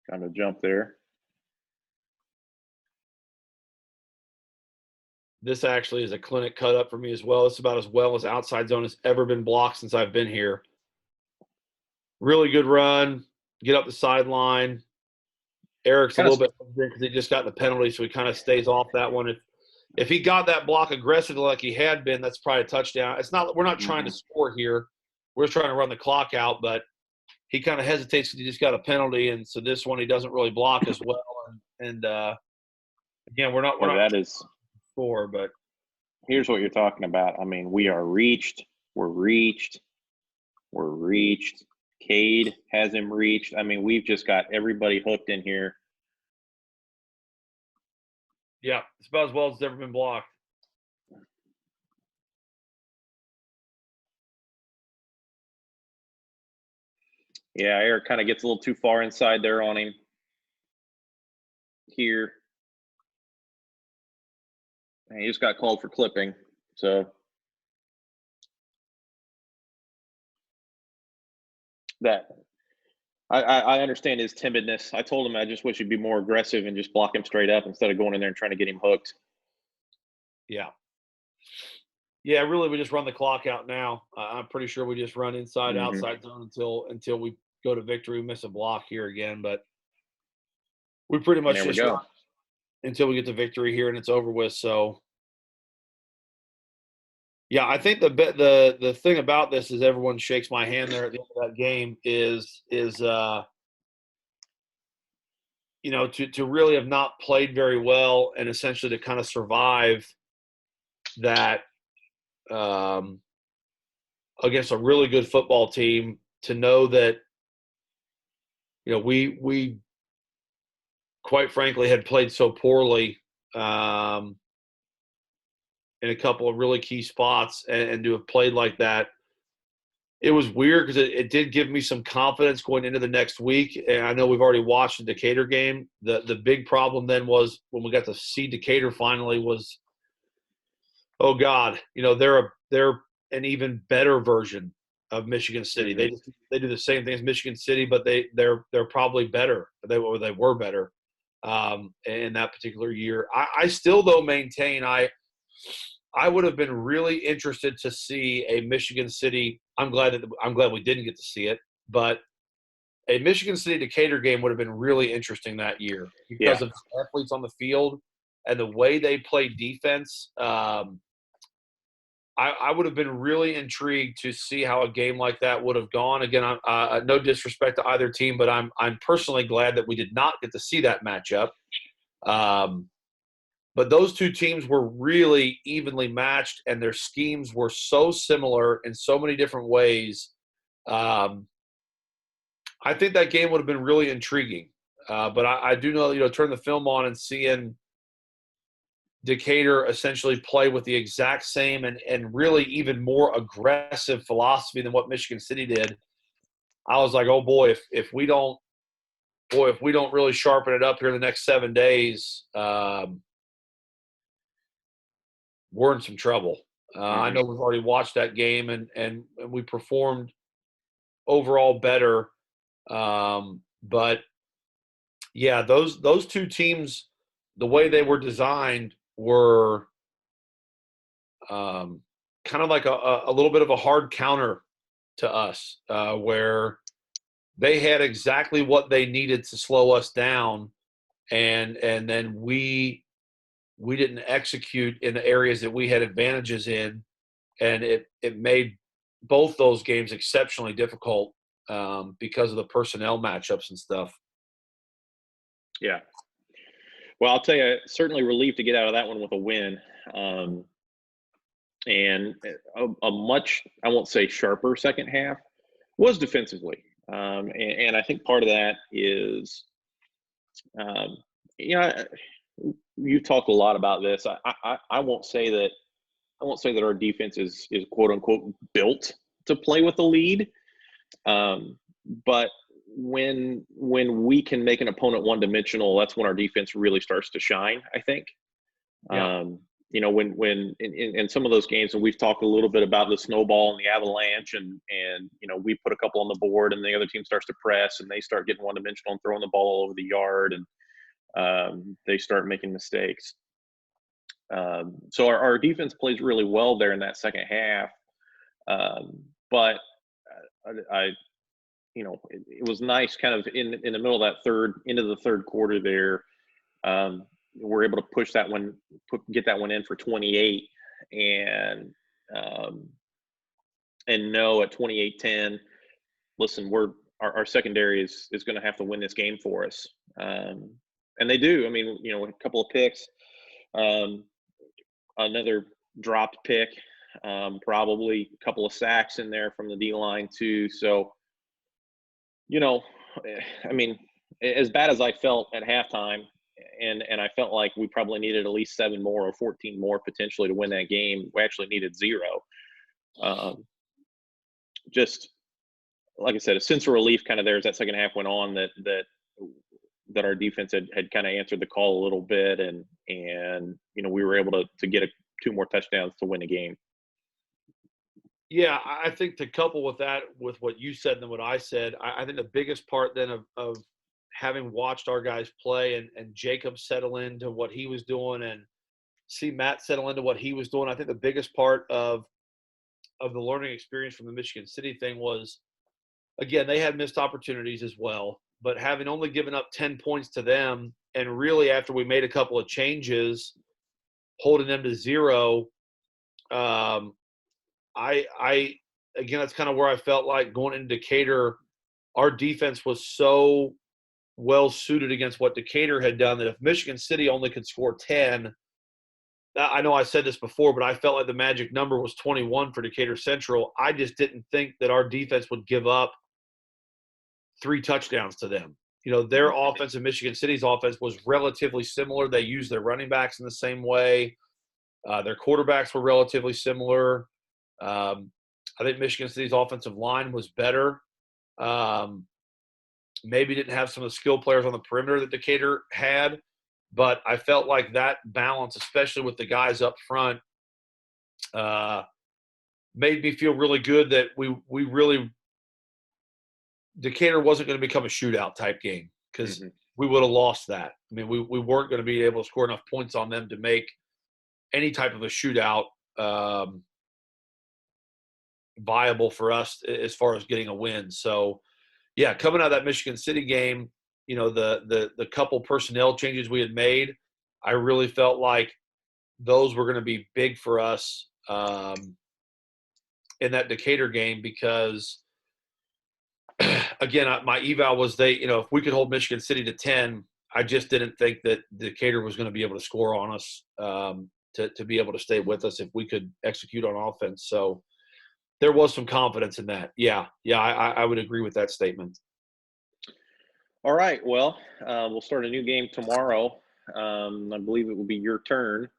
Trying to jump there. This actually is a clinic cut up for me as well. It's about as well as outside zone has ever been blocked since I've been here. Really good run. Get up the sideline. Eric's a little bit because he just got the penalty, so he kind of stays off that one. If he got that block aggressively like he had been, that's probably a touchdown. We're not trying to score here. We're just trying to run the clock out, but he kind of hesitates because he just got a penalty, and so this one he doesn't really block as well. And again, we're not score, but here's what you're talking about. I mean, we are reached. We're reached. Cade has him reached. I mean, we've just got everybody hooked in here. Yeah, it's about as well as it's ever been blocked. Yeah, Eric kind of gets a little too far inside there on him here. And he just got called for clipping. So that I understand his timidness. I told him I just wish he'd be more aggressive and just block him straight up instead of going in there and trying to get him hooked. Yeah. Yeah, really, we just run the clock out now. I'm pretty sure we just run inside, Mm-hmm. outside zone until we go to victory. We miss a block here again, but we pretty And much there we just run go. until we get to victory here and it's over with. So, yeah, I think the thing about this is everyone shakes my hand there at the end of that game is to really have not played very well and essentially to kind of survive that against a really good football team, to know that we quite frankly had played so poorly in a couple of really key spots, and to have played like that. It was weird because it did give me some confidence going into the next week. And I know we've already watched the Decatur game. The big problem then was when we got to see Decatur finally was, oh God, they're an even better version of Michigan City. Mm-hmm. They do the same thing as Michigan City, but they're probably better. They were better in that particular year. I still though maintain I would have been really interested to see a Michigan City. I'm glad we didn't get to see it, but a Michigan City Decatur game would have been really interesting that year Yeah. because of the athletes on the field and the way they played defense. I would have been really intrigued to see how a game like that would have gone. Again, no disrespect to either team, but I'm personally glad that we did not get to see that matchup. But those two teams were really evenly matched, and their schemes were so similar in so many different ways. I think that game would have been really intriguing. But I do know, turn the film on and seeing Decatur essentially play with the exact same and really even more aggressive philosophy than what Michigan City did. I was like, oh boy, if we don't really sharpen it up here in the next 7 days, we're in some trouble. I Mm-hmm. know we've already watched that game and we performed overall better. But yeah, those two teams, the way they were designed were kind of like a little bit of a hard counter to us, where they had exactly what they needed to slow us down, and then we didn't execute in the areas that we had advantages in, and it made both those games exceptionally difficult because of the personnel matchups and stuff. Yeah. Well, I'll tell you, certainly relieved to get out of that one with a win. And a much, I won't say sharper second half was defensively. And I think part of that is, um, you know, you've talked a lot about this. I won't say that our defense is quote unquote built to play with the lead. But when we can make an opponent one dimensional, that's when our defense really starts to shine, I think. Yeah. When in some of those games, and we've talked a little bit about the snowball and the avalanche, and we put a couple on the board, and the other team starts to press, and they start getting one dimensional and throwing the ball all over the yard, and they start making mistakes. So our defense plays really well there in that second half, but I it was nice, kind of in the middle of that into the third quarter there. We're able to push that one, get that one in for 28, and know at 28-10, listen, our secondary is going to have to win this game for us, and they do. I mean, a couple of picks, another dropped pick, probably a couple of sacks in there from the D line too. So, I mean, as bad as I felt at halftime, and I felt like we probably needed at least 7 more or 14 more potentially to win that game. We actually needed 0. Just like I said, a sense of relief kind of there as that second half went on, that that our defense had kind of answered the call a little bit, and we were able to get 2 more touchdowns to win the game. Yeah, I think to couple with that, with what you said and then what I said, I think the biggest part then of having watched our guys play and Jacob settle into what he was doing and see Matt settle into what he was doing, I think the biggest part of the learning experience from the Michigan City thing was, again, they had missed opportunities as well, but having only given up 10 points to them, and really after we made a couple of changes, holding them to 0, again, that's kind of where I felt like going into Decatur, our defense was so well suited against what Decatur had done that if Michigan City only could score 10, I know I said this before, but I felt like the magic number was 21 for Decatur Central. I just didn't think that our defense would give up 3 touchdowns to them. Their offense and Michigan City's offense was relatively similar. They used their running backs in the same way. Their quarterbacks were relatively similar. I think Michigan City's offensive line was better. Maybe didn't have some of the skill players on the perimeter that Decatur had, but I felt like that balance, especially with the guys up front, made me feel really good that we really Decatur wasn't going to become a shootout type game, because we would have lost that. I mean, we weren't going to be able to score enough points on them to make any type of a shootout viable for us as far as getting a win. So, yeah, coming out of that Michigan City game, the couple personnel changes we had made, I really felt like those were going to be big for us in that Decatur game, because again, my eval was if we could hold Michigan City to 10, I just didn't think that Decatur was going to be able to score on us to be able to stay with us if we could execute on offense. So there was some confidence in that. Yeah, I would agree with that statement. All right, well, we'll start a new game tomorrow. I believe it will be your turn.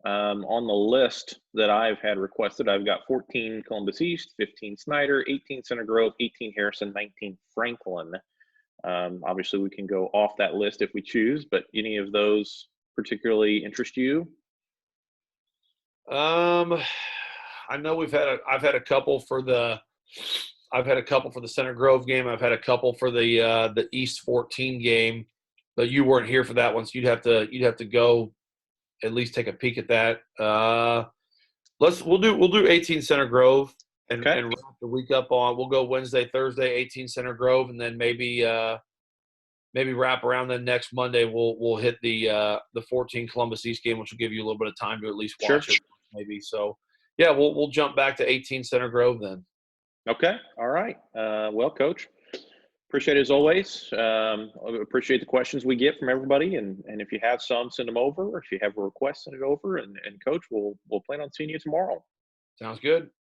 On the list that I've had requested, I've got 14 Columbus East, 15 Snyder, 18 Center Grove, 18 Harrison, 19 Franklin. Obviously, we can go off that list if we choose, but any of those particularly interest you? I know I've had a couple for the Center Grove game. I've had a couple for the East 14 game, but you weren't here for that one, so you'd have to go at least take a peek at that. We'll do 18 Center Grove and wrap the week up on. We'll go Wednesday, Thursday, 18 Center Grove, and then maybe wrap around. Then next Monday we'll hit the 14 Columbus East game, which will give you a little bit of time to at least watch it, maybe. So yeah, we'll jump back to 18 Center Grove then. Okay, all right. Well, Coach, appreciate it as always. Appreciate the questions we get from everybody, and if you have some, send them over. If you have a request, send it over. And Coach, we'll plan on seeing you tomorrow. Sounds good.